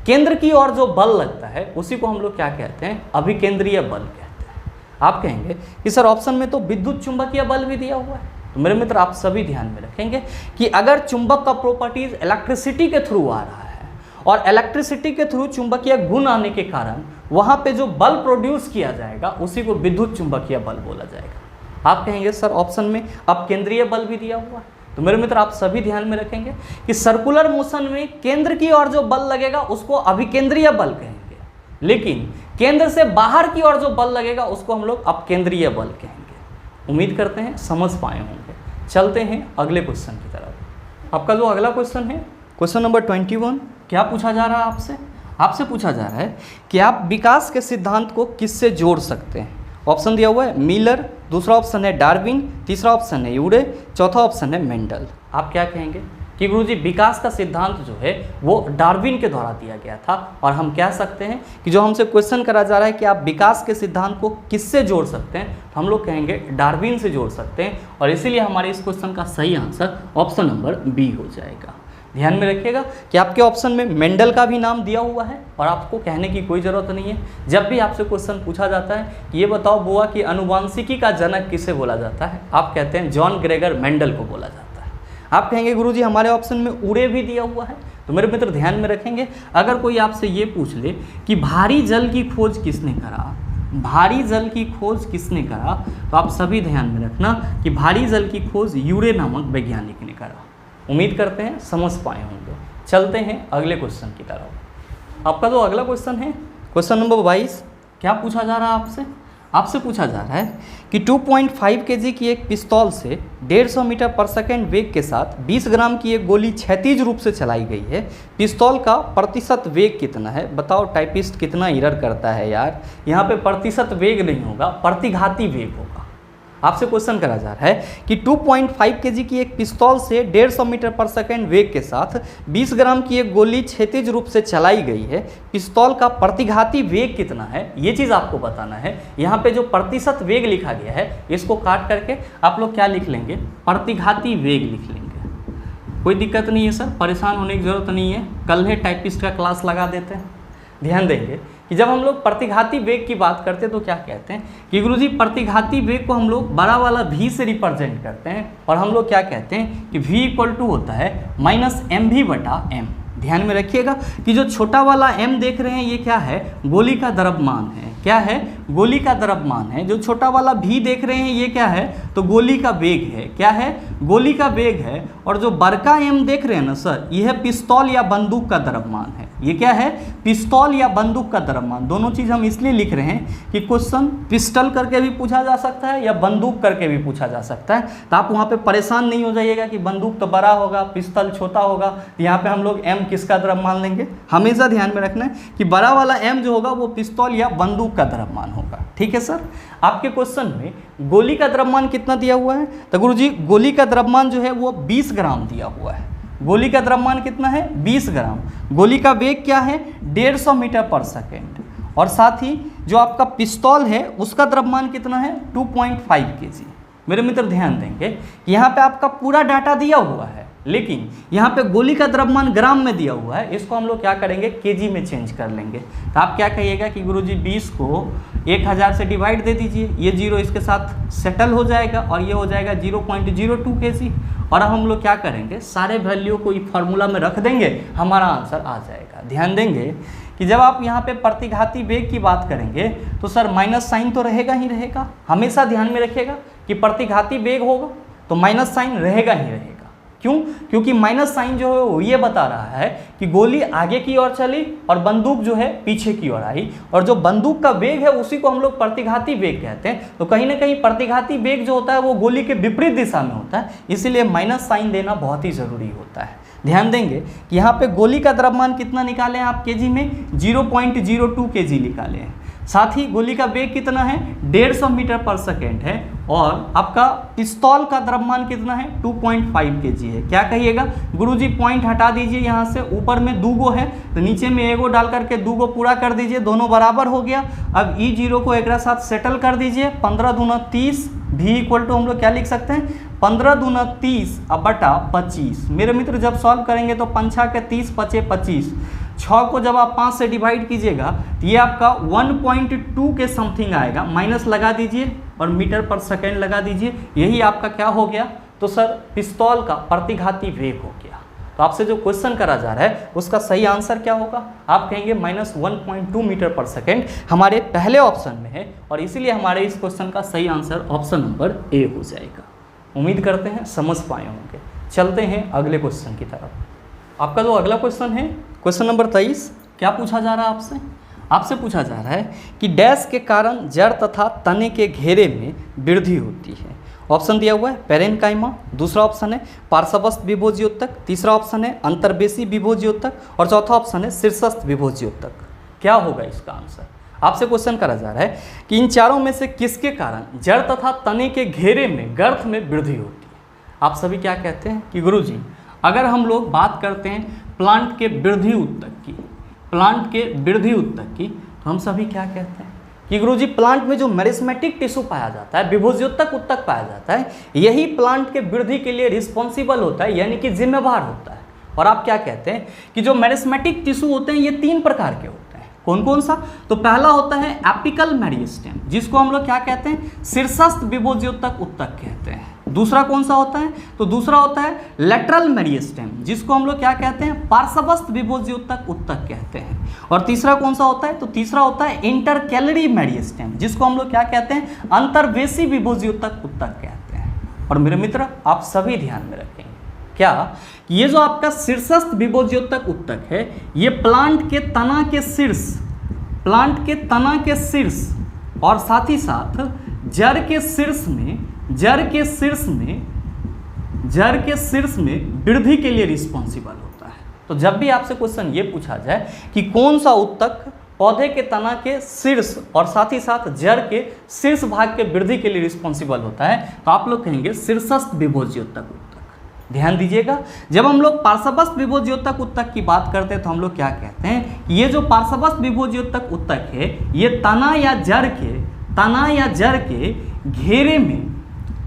केंद्र की ओर जो बल लगता है उसी को हम लोग क्या कहते हैं, अभिकेंद्रीय बल कहते हैं। आप कहेंगे कि सर ऑप्शन में तो विद्युत चुंबकीय बल भी दिया हुआ है, तो मेरे मित्र आप सभी ध्यान में रखेंगे कि अगर चुंबक का प्रॉपर्टीज इलेक्ट्रिसिटी के थ्रू आ रहा है और इलेक्ट्रिसिटी के थ्रू चुंबकीय गुण आने के कारण वहाँ पे जो बल प्रोड्यूस किया जाएगा उसी को विद्युत चुंबकीय बल बोला जाएगा। आप कहेंगे सर ऑप्शन में अपकेंद्रीय बल भी दिया हुआ है, तो मेरे मित्र आप सभी ध्यान में रखेंगे कि सर्कुलर मोशन में केंद्र की ओर जो बल लगेगा उसको अभिकेंद्रीय बल कहेंगे, लेकिन केंद्र से बाहर की ओर जो बल लगेगा उसको हम लोग अपकेंद्रीय बल कहेंगे। उम्मीद करते हैं समझ पाए होंगे। चलते हैं अगले क्वेश्चन की तरफ। आपका जो अगला क्वेश्चन है, क्वेश्चन नंबर 21, क्या पूछा जा रहा है आपसे? आपसे पूछा जा रहा है कि आप विकास के सिद्धांत को किससे जोड़ सकते हैं। ऑप्शन दिया हुआ है मिलर, दूसरा ऑप्शन है डार्विन, तीसरा ऑप्शन है यूरे, चौथा ऑप्शन है मेंडल। आप क्या कहेंगे कि गुरुजी विकास का सिद्धांत जो है वो डार्विन के द्वारा दिया गया था, और हम कह सकते हैं कि जो हमसे क्वेश्चन करा जा रहा है कि आप विकास के सिद्धांत को किससे जोड़ सकते हैं, तो हम लोग कहेंगे डार्विन से जोड़ सकते हैं, और इसीलिए हमारे इस क्वेश्चन का सही आंसर ऑप्शन नंबर बी हो जाएगा। ध्यान में रखिएगा कि आपके ऑप्शन में मेंडल का भी नाम दिया हुआ है और आपको कहने की कोई ज़रूरत नहीं है। जब भी आपसे क्वेश्चन पूछा जाता है ये बताओ बुआ कि अनुवांशिकी का जनक किसे बोला जाता है, आप कहते हैं जॉन ग्रेगर मेंडल को बोला जाता है। आप कहेंगे गुरुजी हमारे ऑप्शन में उड़े भी दिया हुआ है, तो मेरे मित्र ध्यान में रखेंगे अगर कोई आपसे ये पूछ ले कि भारी जल की खोज किसने करा, भारी जल की खोज किसने करा, तो आप सभी ध्यान में रखना कि भारी जल की खोज यूरे नामक वैज्ञानिक ने करा। उम्मीद करते हैं समझ पाए होंगे। चलते हैं अगले क्वेश्चन की तरफ। आपका जो अगला क्वेश्चन है, क्वेश्चन नंबर 22, क्या पूछा जा रहा है आपसे? आपसे पूछा जा रहा है कि 2.5 kg की एक पिस्तौल से 150 मीटर पर सेकेंड वेग के साथ 20 ग्राम की एक गोली क्षैतिज रूप से चलाई गई है। पिस्तौल का प्रतिशत वेग कितना है? बताओ टाइपिस्ट कितना एरर करता है यार, यहाँ पे प्रतिशत वेग नहीं होगा, प्रतिघाती वेग होगा। आपसे क्वेश्चन करा जा रहा है कि 2.5 kg की एक पिस्तौल से 150 मीटर पर सेकेंड वेग के साथ 20 ग्राम की एक गोली क्षैतिज रूप से चलाई गई है। पिस्तौल का प्रतिघाती वेग कितना है, ये चीज़ आपको बताना है। यहाँ पे जो प्रतिशत वेग लिखा गया है इसको काट करके आप लोग क्या लिख लेंगे, प्रतिघाती वेग लिख लेंगे। कोई दिक्कत नहीं है सर, परेशान होने की ज़रूरत नहीं है, कल है टाइपिस्ट का क्लास लगा देते हैं। ध्यान देंगे कि जब हम लोग प्रतिघाती वेग की बात करते हैं तो क्या कहते हैं कि गुरुजी प्रतिघाती वेग को हम लोग बड़ा वाला v से रिप्रेजेंट करते हैं, और हम लोग क्या कहते हैं कि v इक्वल टू होता है -mv/m। ध्यान में रखिएगा कि जो छोटा वाला m देख रहे हैं ये क्या है, गोली का द्रव्यमान है। क्या है? गोली का द्रव्यमान है। जो छोटा वाला v देख रहे हैं ये क्या है, तो गोली का वेग है। क्या है? गोली का वेग है। और जो बड़का m देख रहे हैं ना सर, यह पिस्तौल या बंदूक का द्रव्यमान है। ये क्या है? पिस्तौल या बंदूक का द्रव्यमान। दोनों चीज़ हम इसलिए लिख रहे हैं कि क्वेश्चन पिस्टल करके भी पूछा जा सकता है या बंदूक करके भी पूछा जा सकता है, तो आप वहाँ पे परेशान नहीं हो जाइएगा कि बंदूक तो बड़ा होगा पिस्तौल छोटा होगा। तो यहाँ पे हम लोग m किसका द्रव्यमान लेंगे, हमेशा ध्यान में रखना है कि बड़ा वाला m जो होगा वो पिस्तौल या बंदूक का द्रव्यमान होगा। ठीक है सर। आपके क्वेश्चन में गोली का द्रव्यमान कितना दिया हुआ है, तो गुरुजी गोली का द्रव्यमान जो है वो 20 ग्राम दिया हुआ है। गोली का द्रव्यमान कितना है? 20 ग्राम। गोली का वेग क्या है? 150 मीटर पर सेकेंड। और साथ ही जो आपका पिस्तौल है उसका द्रव्यमान कितना है? 2.5 kg। मेरे मित्र ध्यान देंगे कि यहाँ पे आपका पूरा डाटा दिया हुआ है, लेकिन यहाँ पे गोली का द्रव्यमान ग्राम में दिया हुआ है। इसको हम लोग क्या करेंगे, केजी में चेंज कर लेंगे। तो आप क्या कहिएगा कि गुरुजी 20 को 1000 से डिवाइड दे दीजिए, ये जीरो इसके साथ सेटल हो जाएगा और ये हो जाएगा 0.02 kg। और अब हम लोग क्या करेंगे, सारे वैल्यू को फार्मूला में रख देंगे, हमारा आंसर आ जाएगा। ध्यान देंगे कि जब आप यहाँ पे प्रतिघाती वेग की बात करेंगे तो सर माइनस साइन तो रहेगा ही रहेगा। हमेशा ध्यान में रखिएगा कि प्रतिघाती वेग होगा तो माइनस साइन रहेगा ही रहेगा। क्यों? क्योंकि माइनस साइन जो है वो ये बता रहा है कि गोली आगे की ओर चली और बंदूक जो है पीछे की ओर आई, और जो बंदूक का वेग है उसी को हम लोग प्रतिघाती वेग कहते हैं। तो कहीं ना कहीं प्रतिघाती वेग जो होता है वो गोली के विपरीत दिशा में होता है, इसीलिए माइनस साइन देना बहुत ही ज़रूरी होता है। ध्यान देंगे कि यहाँ पे गोली का द्रव्यमान कितना निकाले हैं आप केजी में, 0.02 kg निकाले हैं। साथ ही गोली का वेग कितना है, 150 मीटर पर सेकेंड है, और आपका पिस्तौल का द्रव्यमान कितना है, 2.5 kg है। क्या कहिएगा गुरुजी? पॉइंट हटा दीजिए यहाँ से, ऊपर में 2 गो है तो नीचे में एगो डाल करके 2 गो पूरा कर दीजिए, दोनों बराबर हो गया। अब E0 को एक साथ सेटल कर दीजिए, 15 दूना 30, भी इक्वल टू हम लोग क्या लिख सकते हैं, 15 दूना 30 अब बटा 25। मेरे मित्र जब सॉल्व करेंगे तो 5 के 30 पचे 25, 6 को जब आप 5 से डिवाइड कीजिएगा तो ये आपका 1.2 के समथिंग आएगा, माइनस लगा दीजिए और मीटर पर सेकेंड लगा दीजिए, यही आपका क्या हो गया, तो सर पिस्तौल का प्रतिघाती वेग हो गया। तो आपसे जो क्वेश्चन करा जा रहा है उसका सही आंसर क्या होगा, आप कहेंगे -1.2 मीटर पर सेकेंड हमारे पहले ऑप्शन में है, और इसीलिए हमारे इस क्वेश्चन का सही आंसर ऑप्शन नंबर ए हो जाएगा। उम्मीद करते हैं समझ पाए होंगे। चलते हैं अगले क्वेश्चन की तरफ। आपका जो अगला क्वेश्चन है, क्वेश्चन नंबर 23, क्या पूछा जा रहा है आपसे? आपसे पूछा जा रहा है कि डैश के कारण जड़ तथा तने के घेरे में वृद्धि होती है। ऑप्शन दिया हुआ है पेरेनकाइमा, दूसरा ऑप्शन है पार्श्वस्थ विभोज्योतक, तीसरा ऑप्शन है अंतर्वेशी विभोज्योतक, और चौथा ऑप्शन है शीर्षस्थ विभोज्योतक। क्या होगा इसका आंसर? आपसे क्वेश्चन करा जा रहा है कि इन चारों में से किसके कारण जड़ तथा तने के घेरे में गर्त में वृद्धि होती है। आप सभी क्या कहते हैं कि गुरुजी अगर हम लोग बात करते हैं प्लांट के वृद्धि उत्तक की, प्लांट के वृद्धि उत्तक की, तो हम सभी क्या कहते हैं कि गुरुजी प्लांट में जो मेरिस्मेटिक टिश्यू पाया जाता है, विभोज्योतक उत्तक पाया जाता है, यही प्लांट के वृद्धि के लिए रिस्पॉन्सिबल होता है, यानी कि जिम्मेवार होता है। और आप क्या कहते हैं कि जो मेरिस्मेटिक टिश्यू होते हैं ये 3 प्रकार के होते हैं। कौन कौन सा? तो पहला होता है एपिकल मेरिस्टेम, जिसको हम लोग क्या कहते हैं, शीर्षस्थ विभोज्योतक उत्तक कहते हैं। दूसरा कौन सा होता है? तो दूसरा होता है लेटरल मेरिस्टेम, जिसको हम लोग क्या कहते हैं, पार्श्वस्थ विभोज्योतक उत्तक कहते हैं। और तीसरा कौन सा होता है? तो तीसरा होता है इंटरकैलरी मेरिस्टेम, जिसको हम लोग क्या कहते हैं, अंतर्वेशी विभोज्योतक उत्तक कहते हैं। और मेरे मित्र आप सभी ध्यान में रखेंगे क्या, ये जो आपका शीर्षस्थ विभोज्योतक उत्तक है, ये प्लांट के तना के शीर्ष, प्लांट के तना के शीर्ष और साथ ही साथ जड़ के शीर्ष में, जड़ के शीर्ष में वृद्धि के लिए रिस्पॉन्सिबल होता है। तो जब भी आपसे क्वेश्चन ये पूछा जाए कि कौन सा उत्तक पौधे के तना के शीर्ष और साथ ही साथ जड़ के शीर्ष भाग के वृद्धि के लिए रिस्पॉन्सिबल होता है, तो आप लोग कहेंगे शीर्षस्थ विभोज्योतक उत्तक। ध्यान दीजिएगा, जब हम लोग पार्श्वस्थ विभोज्योतक उत्तक की बात करते हैं तो हम लोग क्या कहते हैं, ये जो पार्श्वस्थ विभोज्योतक उत्तक है ये तना या जड़ के घेरे में,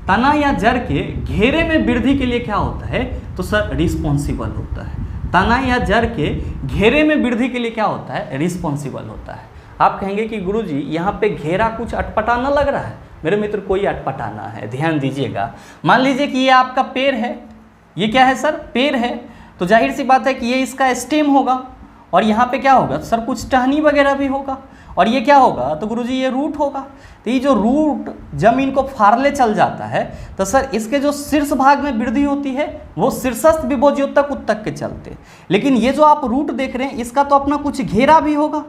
तना या जड़ के घेरे में वृद्धि के लिए क्या होता है, तो सर रिस्पॉन्सिबल होता है। तना या जड़ के घेरे में वृद्धि के लिए क्या होता है, रिस्पॉन्सिबल होता है। आप कहेंगे कि गुरुजी यहाँ पे घेरा कुछ अटपटाना लग रहा है। मेरे मित्र कोई अटपटाना है, ध्यान दीजिएगा। मान लीजिए कि ये आपका पेड़ है, ये क्या है सर, पेड़ है, तो जाहिर सी बात है कि ये इसका स्टेम होगा, और यहाँ पे क्या होगा सर, कुछ टहनी वगैरह भी होगा, और ये क्या होगा, तो गुरुजी ये रूट होगा। तो ये जो रूट जमीन को फाड़ले चल जाता है, तो सर इसके जो शीर्ष भाग में वृद्धि होती है वो शीर्षस्थ विभोज्योतक उत्तक के चलते। लेकिन ये जो आप रूट देख रहे हैं इसका तो अपना कुछ घेरा भी होगा,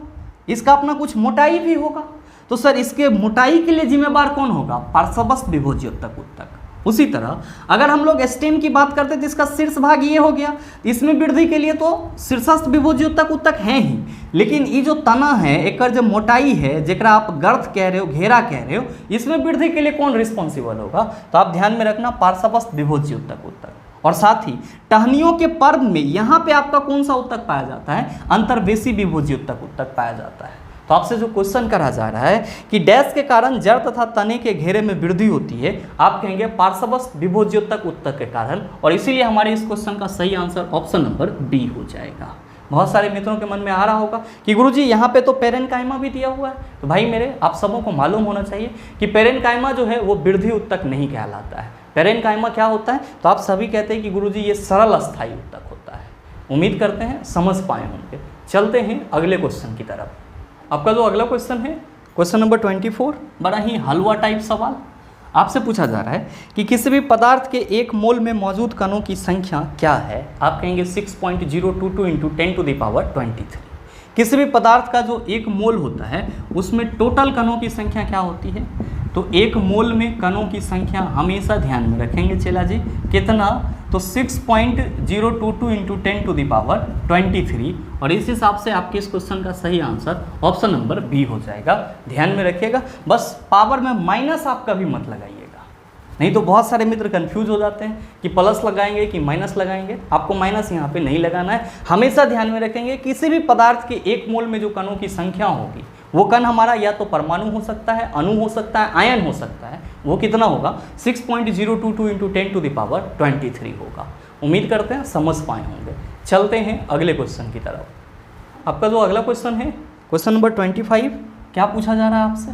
इसका अपना कुछ मोटाई भी होगा, तो सर इसके मोटाई के लिए जिम्मेवार कौन होगा, पार्श्वस्थ विभोज्योतक उत्तक। उसी तरह अगर हम लोग स्टेम की बात करते हैं तो इसका शीर्ष भाग ये हो गया, इसमें वृद्धि के लिए तो शीर्षस्थ विभोज्योतक उत्तक है ही, लेकिन ये जो तना है एक जो मोटाई है, जेकरा आप गर्त कह रहे हो, घेरा कह रहे हो, इसमें वृद्धि के लिए कौन रिस्पॉन्सिबल होगा, तो आप ध्यान में रखना पार्श्वस्थ विभोज्योतक उत्तक। और साथ ही टहनियों के पर्व में यहाँ पे आपका कौन सा उत्तक पाया जाता है, अंतर्वेशी विभोज्योतक उत्तक पाया जाता है। तो आपसे जो क्वेश्चन करा जा रहा है कि डैश के कारण जड़ तथा तने के घेरे में वृद्धि होती है, आप कहेंगे पार्श्वस्थ विभोज्योतक उत्तक के कारण, और इसीलिए हमारे इस क्वेश्चन का सही आंसर ऑप्शन नंबर बी हो जाएगा। बहुत सारे मित्रों के मन में आ रहा होगा कि गुरुजी यहाँ पे तो पेरेनकाइमा भी दिया हुआ है, तो भाई मेरे आप सबों को मालूम होना चाहिए कि पेरेनकाइमा जो है वो वृद्धि उत्तक नहीं कहलाता है। पेरेनकाइमा क्या होता है, तो आप सभी कहते हैं कि गुरुजी ये सरल अस्थायी उत्तक होता है। उम्मीद करते हैं समझ पाए होंगे। चलते हैं अगले क्वेश्चन की तरफ। आपका जो अगला क्वेश्चन है, क्वेश्चन नंबर 24, बड़ा ही हलवा टाइप सवाल। आपसे पूछा जा रहा है कि किसी भी पदार्थ के 1 मोल में मौजूद कणों की संख्या क्या है। आप कहेंगे 6.022 इंटू 10⁻23। किसी भी पदार्थ का जो 1 मोल होता है उसमें टोटल कणों की संख्या क्या होती है। तो 1 मोल में कणों की संख्या हमेशा ध्यान में रखेंगे चेला जी, कितना, तो 6.022 इंटू 10⁻23। और इस हिसाब से आपके इस क्वेश्चन का सही आंसर ऑप्शन नंबर बी हो जाएगा। ध्यान में रखिएगा, बस पावर में माइनस आप कभी मत लगाइएगा, नहीं तो बहुत सारे मित्र कंफ्यूज हो जाते हैं कि प्लस लगाएंगे कि माइनस लगाएंगे। आपको माइनस यहाँ पे नहीं लगाना है। हमेशा ध्यान में रखेंगे किसी भी पदार्थ के 1 मोल में जो कणों की संख्या होगी वो कण हमारा या तो परमाणु हो सकता है, अणु हो सकता है, आयन हो सकता है। वो कितना होगा, 6.022 इंटू 10⁻23 होगा। उम्मीद करते हैं समझ पाए होंगे। चलते हैं अगले क्वेश्चन की तरफ। आपका जो अगला क्वेश्चन है, क्वेश्चन नंबर 25, क्या पूछा जा रहा है आपसे।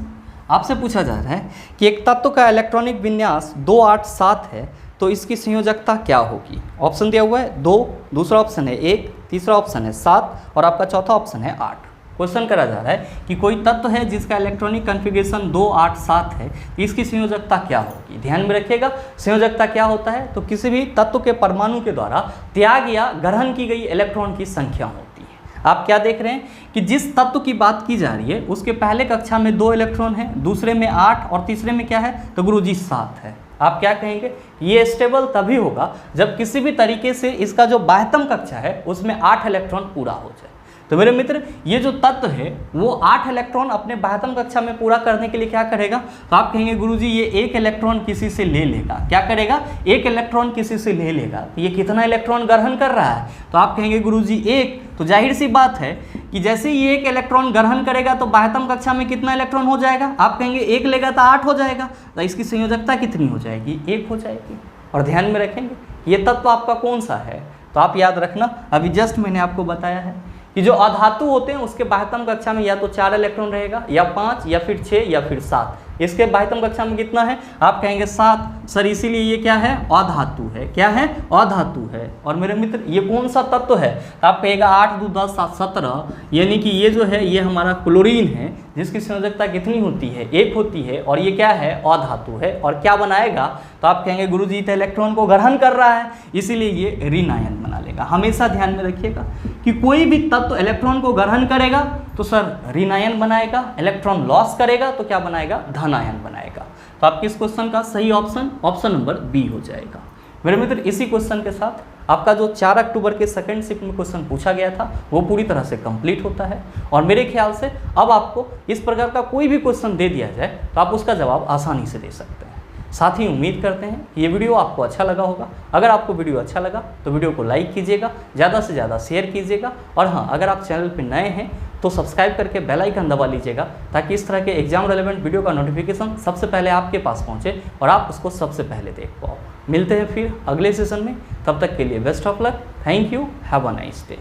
आपसे पूछा जा रहा है कि एक तत्व का इलेक्ट्रॉनिक विन्यास 2, 8, 7 है, तो इसकी संयोजकता क्या होगी। ऑप्शन दिया हुआ है 2, दूसरा ऑप्शन है 1, तीसरा ऑप्शन है 7 और आपका चौथा ऑप्शन है 8। क्वेश्चन करा जा रहा है कि कोई तत्व है जिसका इलेक्ट्रॉनिक कॉन्फ़िगरेशन 2, 8, 7 है, तो इसकी संयोजकता क्या होगी। ध्यान में रखिएगा, संयोजकता क्या होता है, तो किसी भी तत्व के परमाणु के द्वारा त्याग या ग्रहण की गई इलेक्ट्रॉन की संख्या होती है। आप क्या देख रहे हैं कि जिस तत्व की बात की जा रही है उसके पहले कक्षा में 2 इलेक्ट्रॉन है, दूसरे में 8 और तीसरे में क्या है, तो गुरुजी 7 है। आप क्या कहेंगे, ये स्टेबल तभी होगा जब किसी भी तरीके से इसका जो बाह्यतम कक्षा है उसमें 8 इलेक्ट्रॉन पूरा हो जाए। तो मेरे मित्र, ये जो तत्व है वो 8 इलेक्ट्रॉन अपने बाह्यतम कक्षा में पूरा करने के लिए क्या करेगा, तो आप कहेंगे गुरुजी ये 1 इलेक्ट्रॉन किसी से ले लेगा। क्या करेगा, 1 इलेक्ट्रॉन किसी से ले लेगा। तो ये कितना इलेक्ट्रॉन ग्रहण कर रहा है, तो आप कहेंगे गुरुजी 1। तो जाहिर सी बात है कि जैसे ही ये 1 इलेक्ट्रॉन ग्रहण करेगा तो बाह्यतम कक्षा में कितना इलेक्ट्रॉन हो जाएगा। आप कहेंगे 1 लेगा तो 8 हो जाएगा, तो इसकी संयोजकता कितनी हो जाएगी, 1 हो जाएगी। और ध्यान में रखेंगे ये तत्व आपका कौन सा है, तो आप याद रखना, अभी जस्ट मैंने आपको बताया है कि जो अधातु होते हैं उसके बाह्यतम कक्षा में या तो 4 इलेक्ट्रॉन रहेगा, या 5, या फिर 6, या फिर 7। इसके बाह्यतम कक्षा में कितना है, आप कहेंगे 7। सर इसीलिए ये क्या है, अधातु है। क्या है, अधातु है। और मेरे मित्र ये कौन सा तत्व है, तो आप कहेगा 8, 2, 10, 7, 17, यानी कि ये जो है ये हमारा क्लोरीन है, जिसकी संयोजकता कितनी होती है, 1 होती है। और ये क्या है, अधातु है। और क्या बनाएगा, तो आप कहेंगे गुरुजी तो इलेक्ट्रॉन को ग्रहण कर रहा है, इसीलिए ये ऋण आयन बना लेगा। हमेशा ध्यान में रखिएगा कि कोई भी तत्व इलेक्ट्रॉन को ग्रहण करेगा तो सर ऋण आयन बनाएगा, इलेक्ट्रॉन लॉस करेगा तो क्या बनाएगा, धन आयन बनाएगा। तो आपके इस क्वेश्चन का सही ऑप्शन नंबर बी हो जाएगा। मेरे मित्र, इसी क्वेश्चन के साथ आपका जो 4 अक्टूबर के सेकंड शिफ्ट में क्वेश्चन पूछा गया था वो पूरी तरह से कंप्लीट होता है। और मेरे ख्याल से अब आपको इस प्रकार का कोई भी क्वेश्चन दे दिया जाए तो आप उसका जवाब आसानी से दे सकते हैं। साथ ही उम्मीद करते हैं कि ये वीडियो आपको अच्छा लगा होगा। अगर आपको वीडियो अच्छा लगा तो वीडियो को लाइक कीजिएगा, ज़्यादा से ज़्यादा शेयर कीजिएगा। और हाँ, अगर आप चैनल पर नए हैं तो सब्सक्राइब करके बेल आइकन दबा लीजिएगा, ताकि इस तरह के एग्जाम रेलेवेंट वीडियो का नोटिफिकेशन सबसे पहले आपके पास पहुंचे और आप उसको सबसे पहले देख पाओ। मिलते हैं फिर अगले सेशन में, तब तक के लिए best of luck. Thank you, have a nice day.